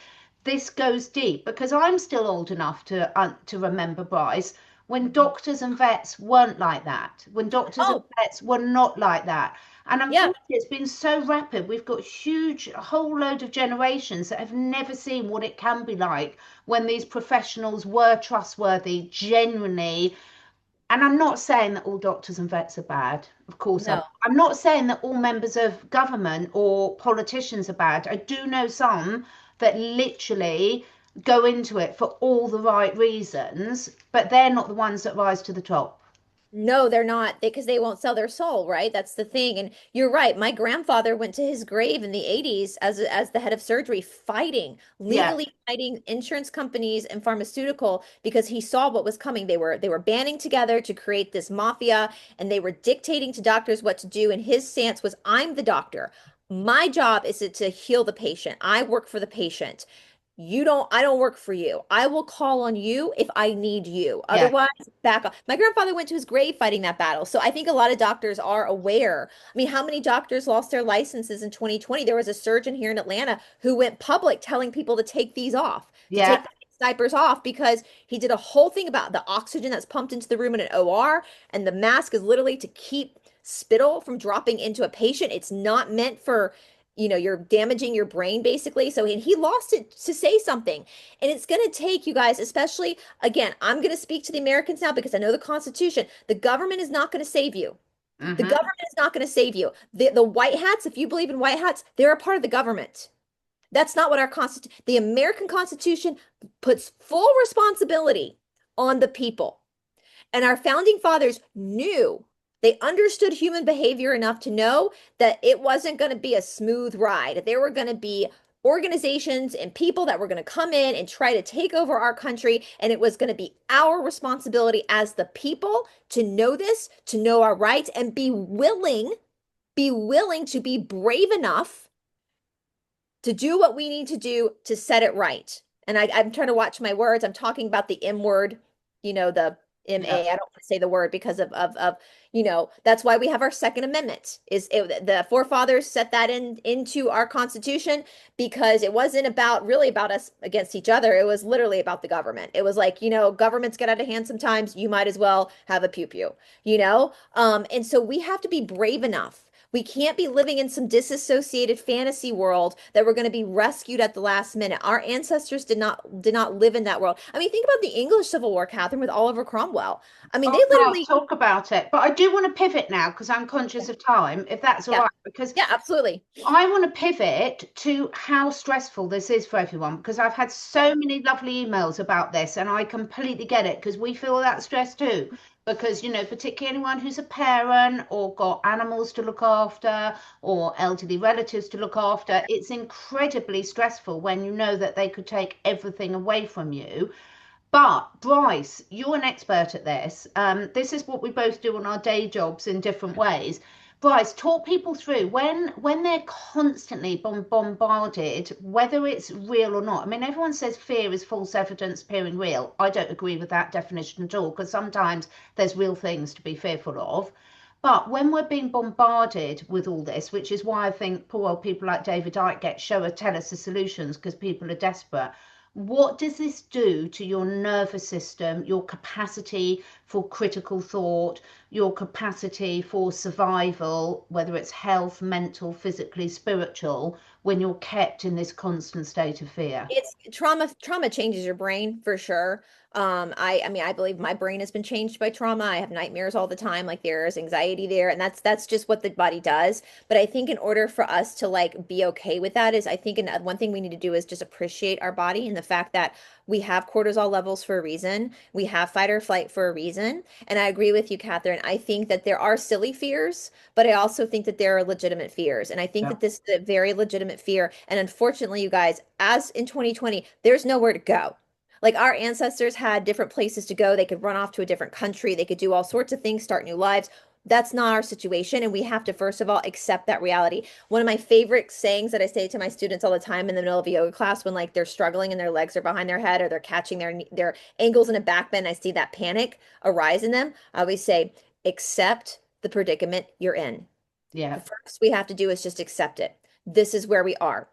this goes deep because I'm still old enough to remember, Bryce, when doctors and vets weren't like that, when doctors and Oh, vets were not like that. And yeah. unfortunately, it's been so rapid. We've got a whole load of generations that have never seen what it can be like when these professionals were trustworthy, genuinely. And I'm not saying that all doctors and vets are bad. Of course, No. I'm not saying that all members of government or politicians are bad. I do know some that literally go into it for all the right reasons, but they're not the ones that rise to the top. No, they're not because they won't sell their soul, right? That's the thing. And you're right. My grandfather went to his grave in the 80s as the head of surgery, fighting, Yeah. legally fighting insurance companies and pharmaceutical because he saw what was coming. They were banding together to create this mafia and they were dictating to doctors what to do. And his stance was, I'm the doctor. My job is to heal the patient. I work for the patient. I don't work for you. I will call on you if I need you. Yeah. Otherwise, back off. My grandfather went to his grave fighting that battle. So I think a lot of doctors are aware. I mean, how many doctors lost their licenses in 2020? There was a surgeon here in Atlanta who went public telling people to take these off, to take Yeah. the diapers off because he did a whole thing about the oxygen that's pumped into the room in an OR, and the mask is literally to keep spittle from dropping into a patient. It's not meant for, you're damaging your brain basically. So he lost it to say something. And it's going to take you guys, especially, again, I'm going to speak to the Americans now because I know the Constitution. The government is not going to save you. The Hmm. government is not going to save you. The white hats, if you believe in white hats, they're a part of the government. That's not what our Constitution, the American Constitution puts full responsibility on the people. And our founding fathers knew, they understood human behavior enough to know that it wasn't going to be a smooth ride. There were going to be organizations and people that were going to come in and try to take over our country. And it was going to be our responsibility as the people to know this, to know our rights, and be willing to be brave enough to do what we need to do to set it right. And I'm trying to watch my words. I'm talking about the M word, the Yeah. MA. I don't want to say the word because of that's why we have our Second Amendment. The forefathers set that into our Constitution because it wasn't really about us against each other. It was literally about the government. It was like, governments get out of hand sometimes. You might as well have a pew pew, and so we have to be brave enough. We can't be living in some disassociated fantasy world that we're going to be rescued at the last minute. Our ancestors did not live in that world. I mean, think about the English Civil War, Catherine, with Oliver Cromwell. I mean, they Oh, gosh, literally, talk about it. But I do want to pivot now because I'm conscious of time, if that's all yeah, right, because yeah, absolutely. I want to pivot to how stressful this is for everyone because I've had so many lovely emails about this and I completely get it because we feel that stress too. Because, particularly anyone who's a parent or got animals to look after or elderly relatives to look after, it's incredibly stressful when you know that they could take everything away from you. But Bryce, you're an expert at this. This is what we both do on our day jobs in different ways. Bryce, talk people through when they're constantly bombarded, whether it's real or not. I mean, everyone says fear is false evidence appearing real. I don't agree with that definition at all, because sometimes there's real things to be fearful of. But when we're being bombarded with all this, which is why I think poor old people like David Icke get tell us the solutions because people are desperate. What does this do to your nervous system, your capacity for critical thought, your capacity for survival, whether it's health, mental, physically, spiritual, when you're kept in this constant state of fear? It's trauma changes your brain for sure. I mean, I believe my brain has been changed by trauma. I have nightmares all the time. Like there's anxiety there, and that's just what the body does. But I think in order for us to like be okay with that is I think one thing we need to do is just appreciate our body and the fact that we have cortisol levels for a reason. We have fight or flight for a reason. And I agree with you, Catherine. I think that there are silly fears, but I also think that there are legitimate fears. And I think Yeah. that this is a very legitimate fear. And unfortunately, you guys, as in 2020, there's nowhere to go. Like our ancestors had different places to go. They could run off to a different country. They could do all sorts of things, start new lives. That's not our situation. And we have to, first of all, accept that reality. One of my favorite sayings that I say to my students all the time in the middle of a yoga class when like they're struggling and their legs are behind their head or they're catching their ankles in a back bend, I see that panic arise in them. I always say, accept the predicament you're in. The Yeah. first we have to do is just accept it. This is where we are.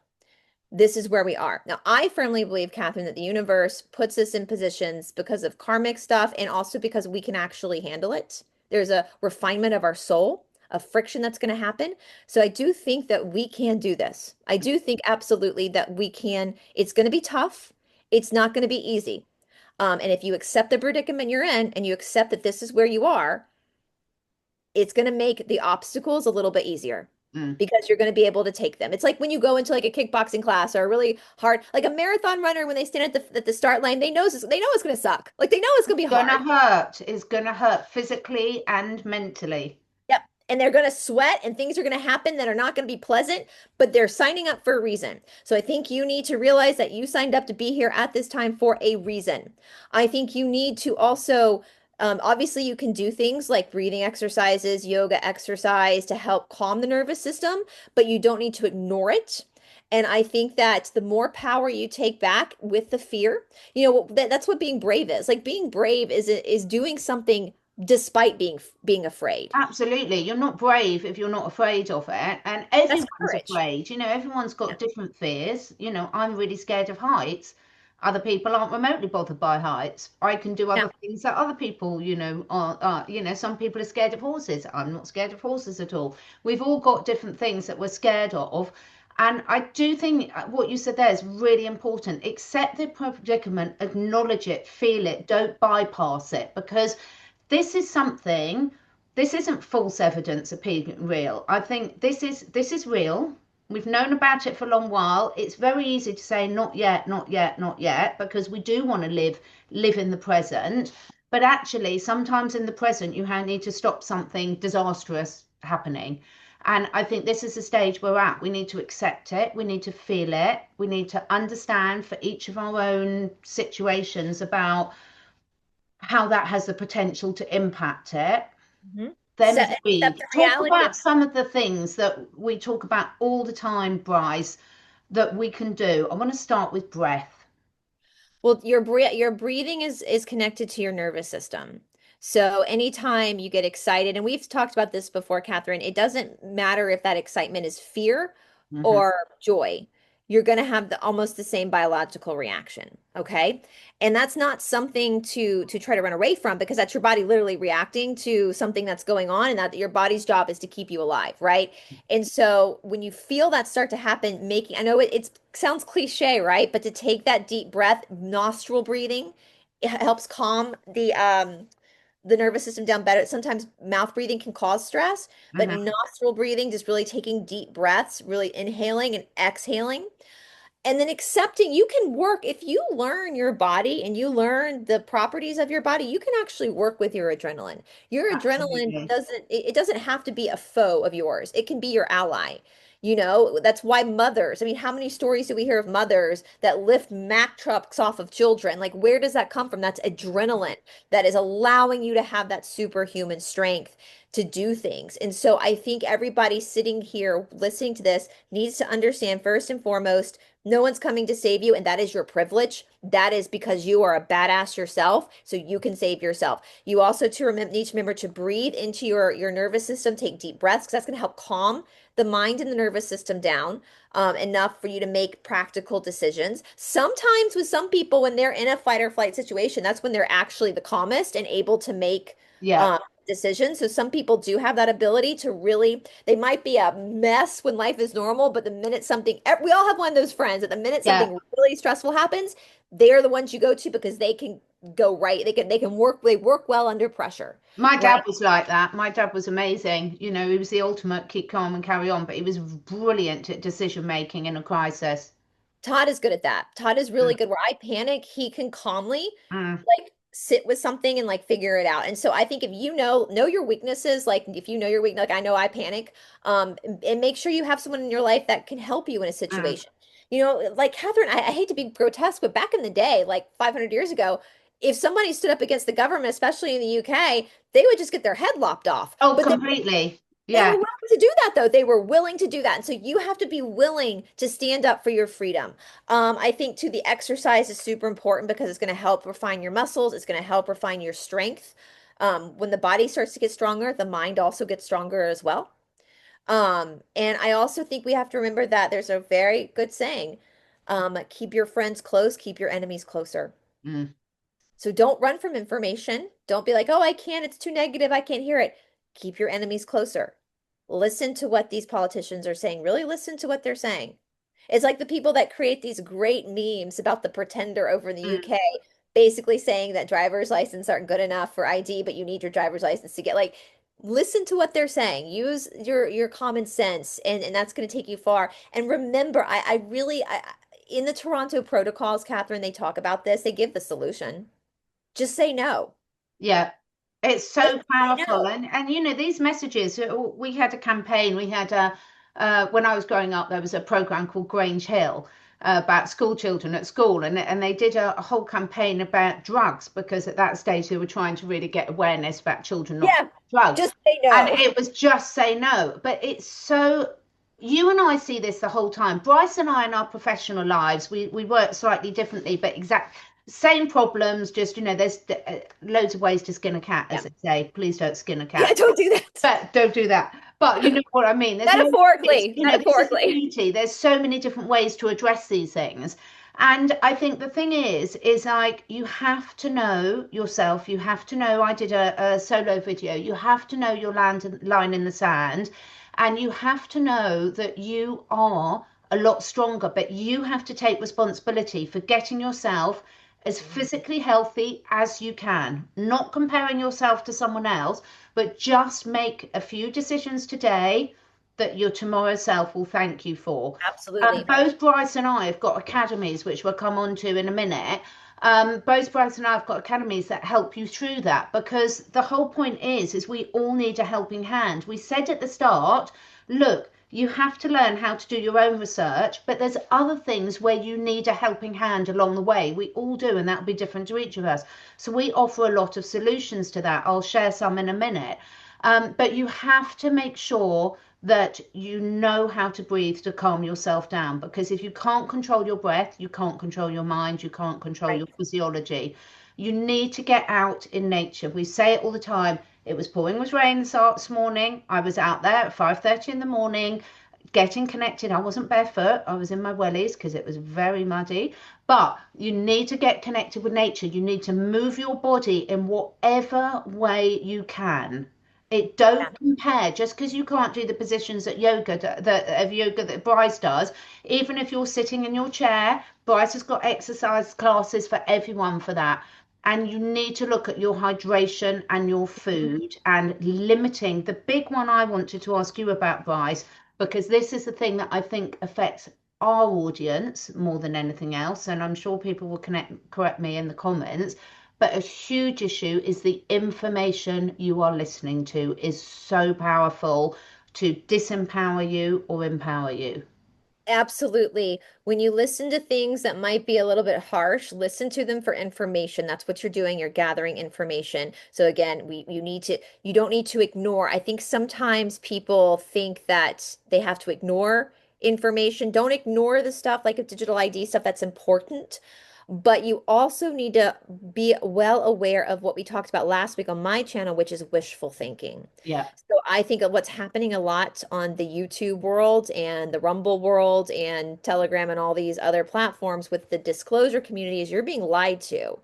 This is where we are. Now, I firmly believe, Catherine, that the universe puts us in positions because of karmic stuff and also because we can actually handle it. There's a refinement of our soul, a friction that's going to happen. So I do think that we can do this. I do think absolutely that we can. It's going to be tough. It's not going to be easy. And if you accept the predicament you're in and you accept that this is where you are, it's going to make the obstacles a little bit easier Mm. because you're going to be able to take them. It's like when you go into like a kickboxing class or a really hard, like a marathon runner, when they stand at the start line, they know it's going to suck. Like they know it's going to be Gonna hard. hurt. Is gonna hurt physically and mentally. Yep. And they're going to sweat and things are going to happen that are not going to be pleasant, but they're signing up for a reason. So I think you need to realize that you signed up to be here at this time for a reason. I think you need to also, obviously, you can do things like breathing exercises, yoga exercise to help calm the nervous system, but you don't need to ignore it. And I think that the more power you take back with the fear, that's what being brave is. Like being brave is doing something despite being afraid. Absolutely. You're not brave if you're not afraid of it. And That's everyone's courage. afraid. Everyone's Yeah. got different fears. I'm really scared of heights. Other people aren't remotely bothered by heights. I can do Yeah. other things that other people, some people are scared of horses. I'm not scared of horses at all. We've all got different things that we're scared of. And I do think what you said there is really important. Accept the predicament, acknowledge it, feel it, don't bypass it, because this is something, this isn't false evidence appearing real. I think this is real. We've known about it for a long while. It's very easy to say not yet, not yet, not yet, because we do want to live in the present. But actually, sometimes in the present, you need to stop something disastrous happening. And I think this is the stage we're at. We need to accept it. We need to feel it. We need to understand for each of our own situations about how that has the potential to impact it. Hmm. Then Accept breathe. the Talk reality of. about some of the things that we talk about all the time, Bryce, that we can do. I want to start with breath. Well, your breathing is connected to your nervous system. So anytime you get excited, and we've talked about this before, Catherine, it doesn't matter if that excitement is fear Hmm. or joy. You're going to have almost the same biological reaction, okay? And that's not something to try to run away from, because that's your body literally reacting to something that's going on, and that your body's job is to keep you alive, right? And so when you feel that start to happen, I know it sounds cliche, right? But to take that deep breath, nostril breathing, it helps calm the nervous system down better. Sometimes mouth breathing can cause stress, but Hmm. nostril breathing, just really taking deep breaths, really inhaling and exhaling, and then accepting you can work if you learn your body and you learn the properties of your body. You can actually work with your adrenaline. Your adrenaline Absolutely. doesn't have to be a foe of yours. It can be your ally. That's why mothers, I mean, how many stories do we hear of mothers that lift Mack trucks off of children? Like, where does that come from? That's adrenaline that is allowing you to have that superhuman strength to do things. And so I think everybody sitting here listening to this needs to understand, first and foremost, no one's coming to save you, and that is your privilege. That is because you are a badass yourself, so you can save yourself. You also need to remember to breathe into your nervous system, take deep breaths, because that's going to help calm the mind and the nervous system down enough for you to make practical decisions. Sometimes with some people, when they're in a fight or flight situation, that's when they're actually the calmest and able to make Yeah. um, decisions. So some people do have that ability to really, they might be a mess when life is normal, but the minute we all have one of those friends that the minute Yeah. something really stressful happens, they're the ones you go to because they can go right. They work well under pressure, My right? dad was like that. My dad was amazing. He was the ultimate keep calm and carry on, but he was brilliant at decision making in a crisis. Todd is good at that. Todd is Mm, really good. Where I panic, he can calmly mm, like sit with something and like figure it out. And so I think if you know your weaknesses, like if you know your weakness, like I know I panic, and make sure you have someone in your life that can help you in a mm. situation. Like Catherine, I hate to be grotesque, but back in the day, like 500 years ago, if somebody stood up against the government, especially in the UK, they would just get their head lopped off. Oh, But completely. they were Yeah. willing to do that, though. They were willing to do that. And so you have to be willing to stand up for your freedom. I think too, the exercise is super important because it's going to help refine your muscles. It's going to help refine your strength. When the body starts to get stronger, the mind also gets stronger as well. And I also think we have to remember that there's a very good saying, keep your friends close, keep your enemies closer. Mm. So don't run from information. Don't be like, oh, I can't, it's too negative, I can't hear it. Keep your enemies closer. Listen to what these politicians are saying. Really listen to what they're saying. It's like the people that create these great memes about the pretender over in the Mm. UK, basically saying that driver's license aren't good enough for ID, but you need your driver's license to get like listen to what they're saying. Use your common sense, and that's going to take you far. And remember, in the Toronto protocols, Catherine, they talk about this. They give the solution. Just say no. Yeah. It's Just so say powerful. no. And these messages, we had a campaign. We had when I was growing up, there was a program called Grange Hill about school children at school. And they did a whole campaign about drugs because at that stage they were trying to really get awareness about children not Yeah, taking drugs. just say And no. it was just say no. But it's so you and I see this the whole time. Bryce and I in our professional lives, we work slightly differently, but exact same problems. Just, there's loads of ways to skin a cat, as Yeah. they say. Please don't skin a Yeah, cat. don't do that. But don't do that. But you know what I mean. There's no, it's, Metaphorically, this is the metaphorically. beauty. There's so many different ways to address these things. And I think the thing is like you have to know yourself. You have to know. I did a solo video. You have to know your line in the sand, and you have to know that you are a lot stronger. But you have to take responsibility for getting yourself as physically healthy as you can, not comparing yourself to someone else, but just make a few decisions today that your tomorrow self will thank you for. Absolutely. Both Bryce and I have got academies, which we'll come on to in a minute. Both Bryce and I have got academies that help you through that, because the whole point is we all need a helping hand. We said at the start, look, you have to learn how to do your own research, but there's other things where you need a helping hand along the way. We all do, and that'll be different to each of us. So we offer a lot of solutions to that. I'll share some in a minute. But you have to make sure that you know how to breathe to calm yourself down, because if you can't control your breath, you can't control your mind, you can't control Right. your physiology. You need to get out in nature. We say it all the time. It was pouring with rain this morning. I was out there at 5:30 in the morning getting connected. I wasn't barefoot. I was in my wellies because it was very muddy. But you need to get connected with nature. You need to move your body in whatever way you can. It Yeah. don't compare just because you can't do the positions at yoga that Bryce does. Even if you're sitting in your chair, Bryce has got exercise classes for everyone for that. And you need to look at your hydration and your food and limiting. The big one I wanted to ask you about, Bryce, because this is the thing that I think affects our audience more than anything else. And I'm sure people will correct me in the comments. But a huge issue is the information you are listening to is so powerful to disempower you or empower you. Absolutely. When you listen to things that might be a little bit harsh, listen to them for information. That's what you're doing. You're gathering information. So again, you don't need to ignore. I think sometimes people think that they have to ignore information. Don't ignore the stuff like a digital ID stuff that's important. But you also need to be well aware of what we talked about last week on my channel, which is wishful thinking. Yeah. So I think of what's happening a lot on the YouTube world and the Rumble world and Telegram and all these other platforms with the disclosure community is you're being lied to.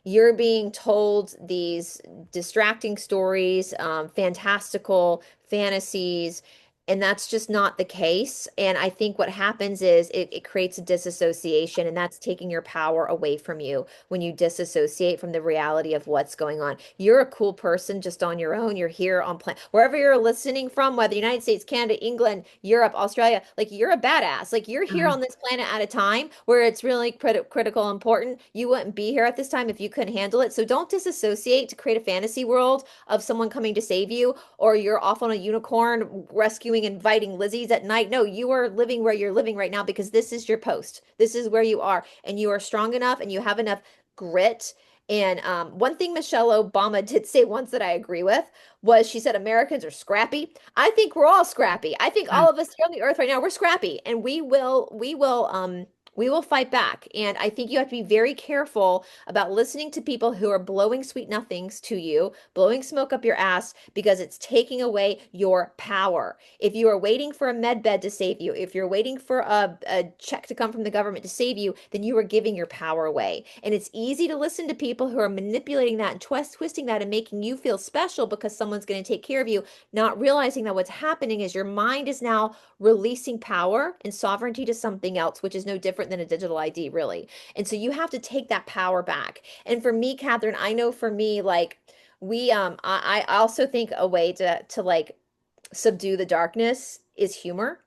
You're being told these distracting stories, fantastical fantasies, and that's just not the case. And I think what happens is it creates a disassociation, and that's taking your power away from you when you disassociate from the reality of what's going on. You're a cool person just on your own. You're here on planet, wherever you're listening from, whether United States, Canada, England, Europe, Australia, like you're a badass. Like you're here Mm. on this planet at a time where it's really critical, important. You wouldn't be here at this time if you couldn't handle it. So don't disassociate to create a fantasy world of someone coming to save you, or you're off on a unicorn rescuing and inviting Lizzies at night. No, you are living where you're living right now because this is your post. This is where you are, and you are strong enough and you have enough grit. And one thing Michelle Obama did say once that I agree with was she said Americans are scrappy. I think we're all scrappy. I think Mm. all of us here on the earth right now, we're scrappy, and we will fight back. And I think you have to be very careful about listening to people who are blowing sweet nothings to you, blowing smoke up your ass, because it's taking away your power. If you are waiting for a med bed to save you, if you're waiting for a check to come from the government to save you, then you are giving your power away. And it's easy to listen to people who are manipulating that and twisting that and making you feel special because someone's going to take care of you, not realizing that what's happening is your mind is now releasing power and sovereignty to something else, which is no different than a digital ID, really. And so you have to take that power back. And for me, Catherine, I know for me, like I also think a way to like subdue the darkness is humor.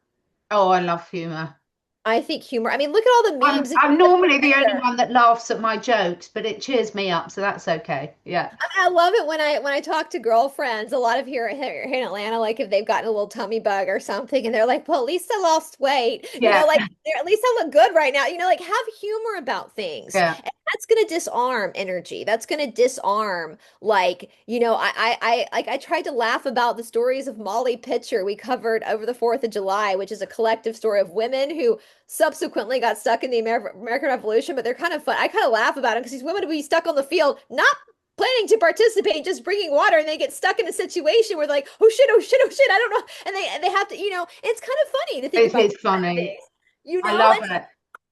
Oh, I love humor. I think humor, I mean, look at all the I'm memes. I'm normally the only one that laughs at my jokes, but it cheers me up, so that's okay. Yeah. I love it when I talk to girlfriends, a lot of here in Atlanta, like if they've gotten a little tummy bug or something, and they're like, "Well, at least I lost weight," Yeah. like at least I look good right now. Like have humor about things. Yeah. And that's going to disarm energy. That's going to disarm, like, I tried to laugh about the stories of Molly Pitcher we covered over the 4th of July, which is a collective story of women who subsequently got stuck in the American Revolution, but they're kind of fun. I kind of laugh about them because these women would be stuck on the field, not planning to participate, just bringing water, and they get stuck in a situation where they're like, oh shit, oh shit, oh shit, I don't know. And they have to, it's kind of funny to think It about is funny. things, I love and it.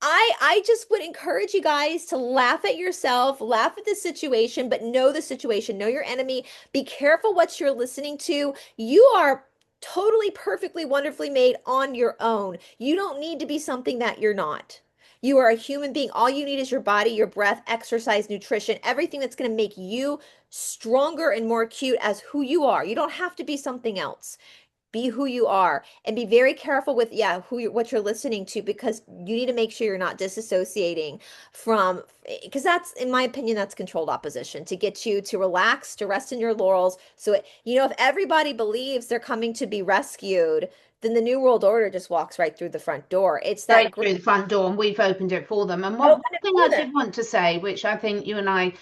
I just would encourage you guys to laugh at yourself, laugh at the situation, but know the situation, know your enemy. Be careful what you're listening to. You are totally, perfectly, wonderfully made on your own. You don't need to be something that you're not. You are a human being. All you need is your body, your breath, exercise, nutrition, everything that's going to make you stronger and more acute as who you are. You don't have to be something else. Be who you are, and be very careful with what you're listening to, because you need to make sure you're not disassociating from, because that's, in my opinion, that's controlled opposition to get you to relax, to rest in your laurels. So if everybody believes they're coming to be rescued, then the new world order just walks right through the front door. It's that Straight great through the front door, and we've opened it for them. And one open it thing for I them. did want to say, which I think you and I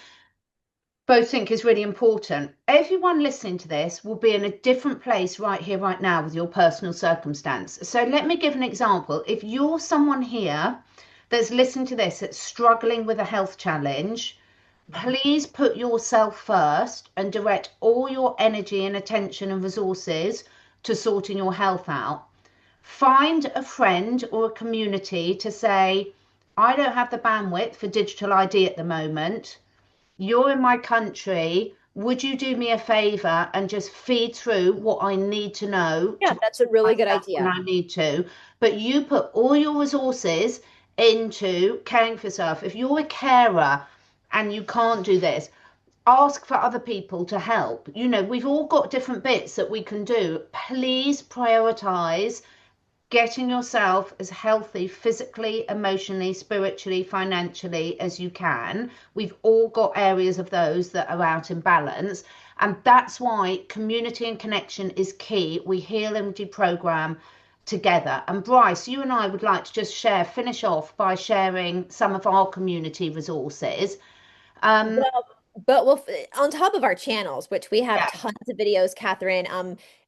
both think is really important, everyone listening to this will be in a different place right here, right now, with your personal circumstance. So let me give an example. If you're someone here that's listening to this that's struggling with a health challenge, please put yourself first and direct all your energy and attention and resources to sorting your health out. Find a friend or a community to say, I don't have the bandwidth for digital ID at the moment. You're in my country. Would you do me a favor and just feed through what I need to know to Yeah, that's a really good myself when idea. I need to? But you put all your resources into caring for yourself. If you're a carer and you can't do this, ask for other people to help. We've all got different bits that we can do. Please prioritize getting yourself as healthy physically, emotionally, spiritually, financially as you can. We've all got areas of those that are out in balance. And that's why community and connection is key. We heal and deprogram together. And Bryce, you and I would like to just finish off by sharing some of our community resources. Um, But on top of our channels, which we have yeah, tons of videos, Catherine,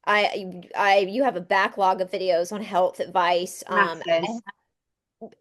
you have a backlog of videos on health advice, masses.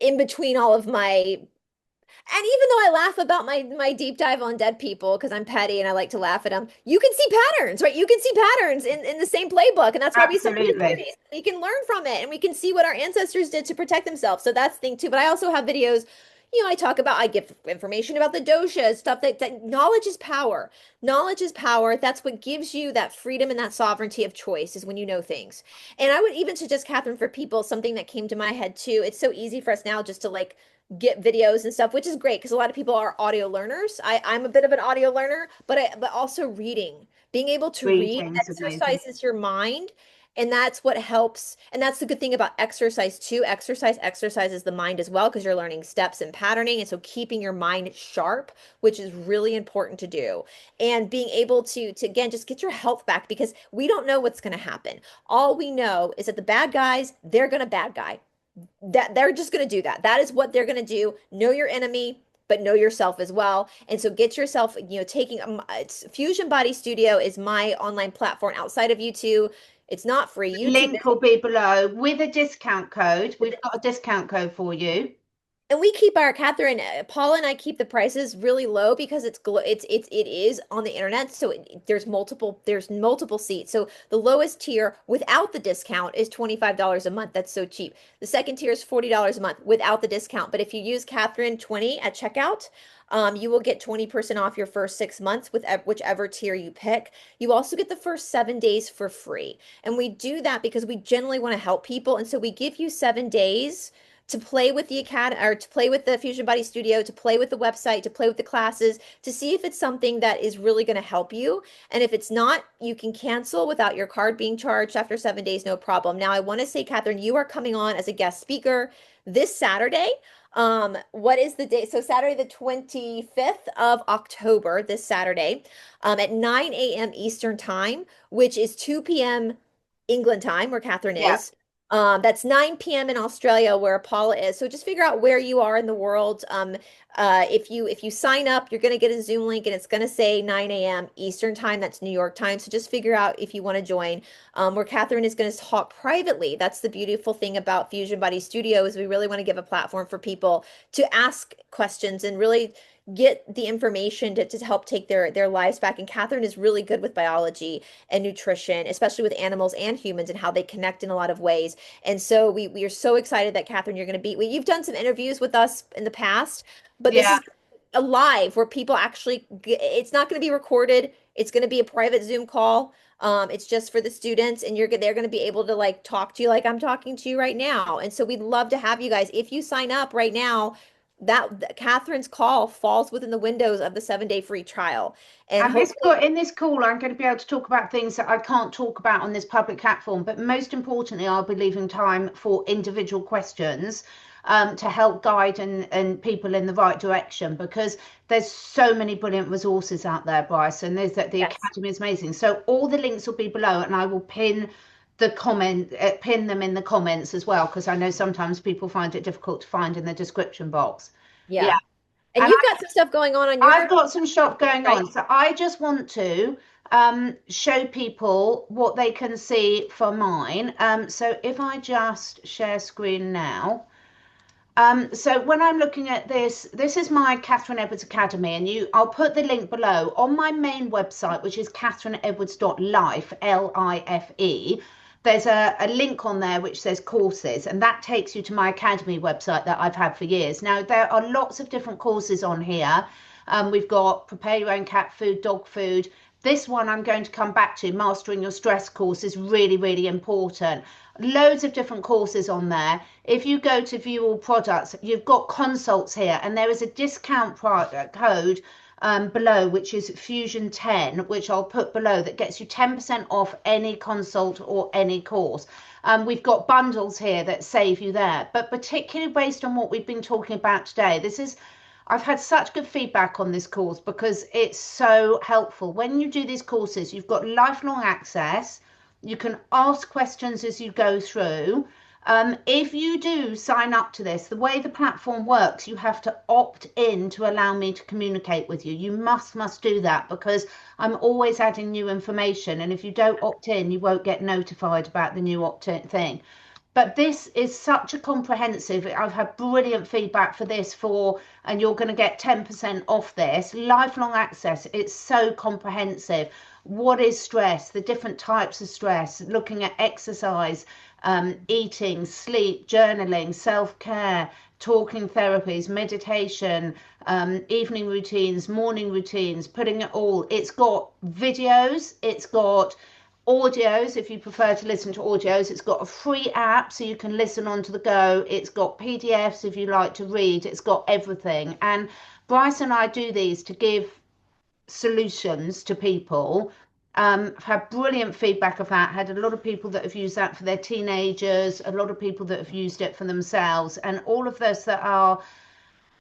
in between all of my, and even though I laugh about my deep dive on dead people because I'm petty and I like to laugh at them, you can see patterns, right? You can see patterns in the same playbook, and that's why we started the Absolutely. series. We can learn from it, and we can see what our ancestors did to protect themselves. So that's the thing too. But I also have videos. I give information about the doshas, stuff that knowledge is power. Knowledge is power. That's what gives you that freedom and that sovereignty of choice, is when you know things. And I would even suggest, Catherine, for people, something that came to my head too. It's so easy for us now just to like get videos and stuff, which is great because a lot of people are audio learners. I'm a bit of an audio learner, but also reading. Being able to read Greetings, amazing. exercises your mind, and that's what helps. And that's the good thing about exercise too. Exercises the mind as well, because you're learning steps and patterning, and so keeping your mind sharp, which is really important to do. And being able to again just get your health back, because we don't know what's going to happen. All we know is that the bad guys, they're going to bad guy, that they're just going to do that. That is what they're going to do. Know your enemy, but know yourself as well. And so get yourself, taking it's Fusion Body Studio is my online platform outside of YouTube. It's not free. YouTube Link will be below with a discount code. We've got a discount code for you. And we keep our Catherine, Paula and I keep the prices really low because it is on the internet, so there's multiple seats. So the lowest tier without the discount is $25 a month. That's so cheap. The second tier is $40 a month without the discount. But if you use Catherine 20 at checkout, you will get 20% off your first 6 months with whichever tier you pick. You also get the first 7 days for free. And we do that because we generally want to help people. And so we give you 7 days to play with the academy, or to play with the Fusion Body Studio, to play with the website, to play with the classes, to see if it's something that is really going to help you. And if it's not, you can cancel without your card being charged after 7 days, no problem. Now, I want to say, Catherine, you are coming on as a guest speaker this Saturday. What is the date? So Saturday, the 25th of October, this Saturday, at 9 a.m. Eastern time, which is 2 p.m. England time, where Catherine Yeah. is. That's 9 p.m. in Australia where Paula is. So just figure out where you are in the world. If you sign up, you're going to get a Zoom link and it's going to say 9 a.m. Eastern time. That's New York time. So just figure out if you want to join. Where Catherine is going to talk privately. That's the beautiful thing about Fusion Body Studio is we really want to give a platform for people to ask questions and really get the information to help take their lives back. And Catherine is really good with biology and nutrition, especially with animals and humans and how they connect in a lot of ways. And so we are so excited that Catherine, you're going to be, you've done some interviews with us in the past, but this Yeah. is a live where people actually, it's not going to be recorded. It's going to be a private Zoom call. It's just for the students and they're going to be able to like talk to you like I'm talking to you right now. And so we'd love to have you guys. If you sign up right now, that Catherine's call falls within the windows of the 7-day free trial. And And hopefully, in this call, I'm going to be able to talk about things that I can't talk about on this public platform. But most importantly, I'll be leaving time for individual questions to help guide and people in the right direction, because there's so many brilliant resources out there, Bryce, and there's that the yes. Academy is amazing. So all the links will be below, and I will pin them in the comments as well, because I know sometimes people find it difficult to find in the description box. Yeah. Yeah. And And you've got some stuff going on your I've got some shop going right? on. So I just want to show people what they can see for mine. So if I just share screen now. So when I'm looking at this is my Catherine Edwards Academy, and I'll put the link below on my main website, which is CatherineEdwards.life, LIFE. There's a link on there which says courses, and that takes you to my academy website that I've had for years. Now, there are lots of different courses on here. We've got prepare your own cat food, dog food. This one I'm going to come back to, mastering your stress course, is really, really important. Loads of different courses on there. If you go to view all products, you've got consults here, and there is a discount code below, which is Fusion 10, which I'll put below, that gets you 10% off any consult or any course. We've got bundles here that save you there, but particularly based on what we've been talking about today, I've had such good feedback on this course because it's so helpful. When you do these courses, you've got lifelong access. You can ask questions as you go through. If you do sign up to this, the way the platform works, you have to opt in to allow me to communicate with you. You must do that, because I'm always adding new information. And if you don't opt in, you won't get notified about the new opt-in thing. But this is such a comprehensive, I've had brilliant feedback for this and you're going to get 10% off this. Lifelong access, it's so comprehensive. What is stress, the different types of stress, looking at exercise, eating, sleep, journaling, self-care, talking therapies, meditation, evening routines, morning routines, putting it all. It's got videos, it's got audios if you prefer to listen to audios. It's got a free app so you can listen on to the go. It's got PDFs if you like to read. It's got everything. And Bryce and I do these to give solutions to people. I've had brilliant feedback of that. Had a lot of people that have used that for their teenagers, a lot of people that have used it for themselves, and all of us that are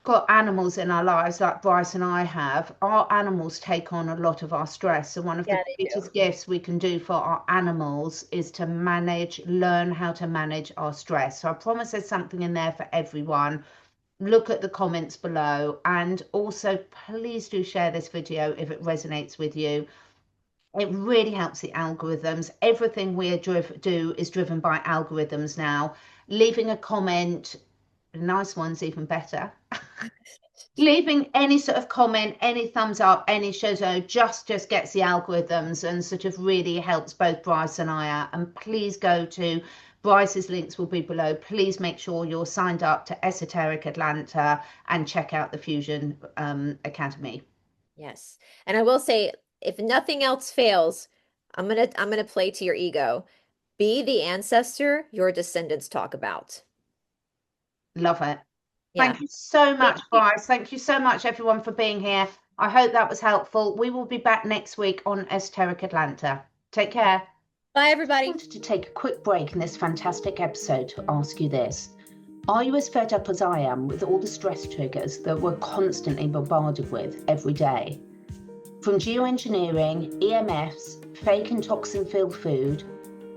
got animals in our lives like Bryce and I have. Our animals take on a lot of our stress, so one of the greatest gifts we can do for our animals is to learn how to manage our stress. So I promise there's something in there for everyone. Look at the comments below, and also please do share this video if it resonates with you. It really helps the algorithms. Everything we do is driven by algorithms now. Leaving a comment, nice one's even better. Leaving any sort of comment, any thumbs up, any shows just gets the algorithms and sort of really helps both Bryce and I out. And please go to Bryce's, links will be below. Please make sure you're signed up to Esoteric Atlanta and check out the Fusion Academy. Yes. And I will say, if nothing else fails, I'm gonna play to your ego. Be the ancestor your descendants talk about. Love it. Yeah. Thank you so much, Bryce. Thank you so much, everyone, for being here. I hope that was helpful. We will be back next week on Esoteric Atlanta. Take care. Bye, everybody. I wanted to take a quick break in this fantastic episode to ask you this. Are you as fed up as I am with all the stress triggers that we're constantly bombarded with every day? From geoengineering, EMFs, fake and toxin-filled food,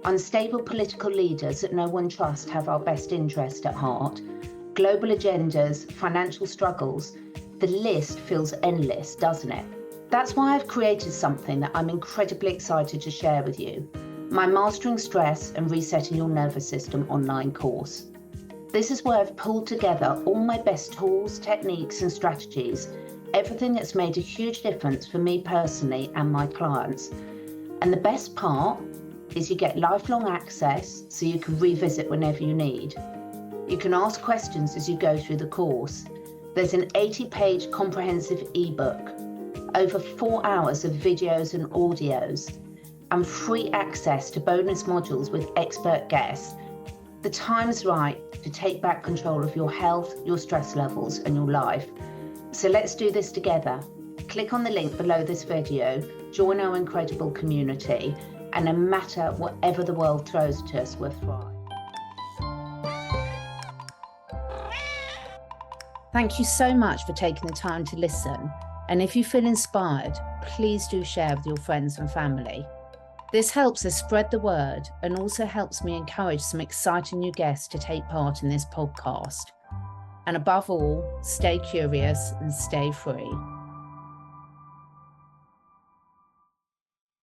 unstable political leaders that no one trusts have our best interest at heart, global agendas, financial struggles. The list feels endless, doesn't it? That's why I've created something that I'm incredibly excited to share with you. My Mastering Stress and Resetting Your Nervous System online course. This is where I've pulled together all my best tools, techniques and strategies, everything that's made a huge difference for me personally and my clients. And the best part is you get lifelong access so you can revisit whenever you need. You can ask questions as you go through the course. There's an 80-page comprehensive ebook, over 4 hours of videos and audios, and free access to bonus modules with expert guests. The time's right to take back control of your health, your stress levels, and your life. So let's do this together. Click on the link below this video, join our incredible community, and no matter whatever the world throws at us, we'll thrive. Thank you so much for taking the time to listen. And if you feel inspired, please do share with your friends and family. This helps us spread the word and also helps me encourage some exciting new guests to take part in this podcast. And above all, stay curious and stay free.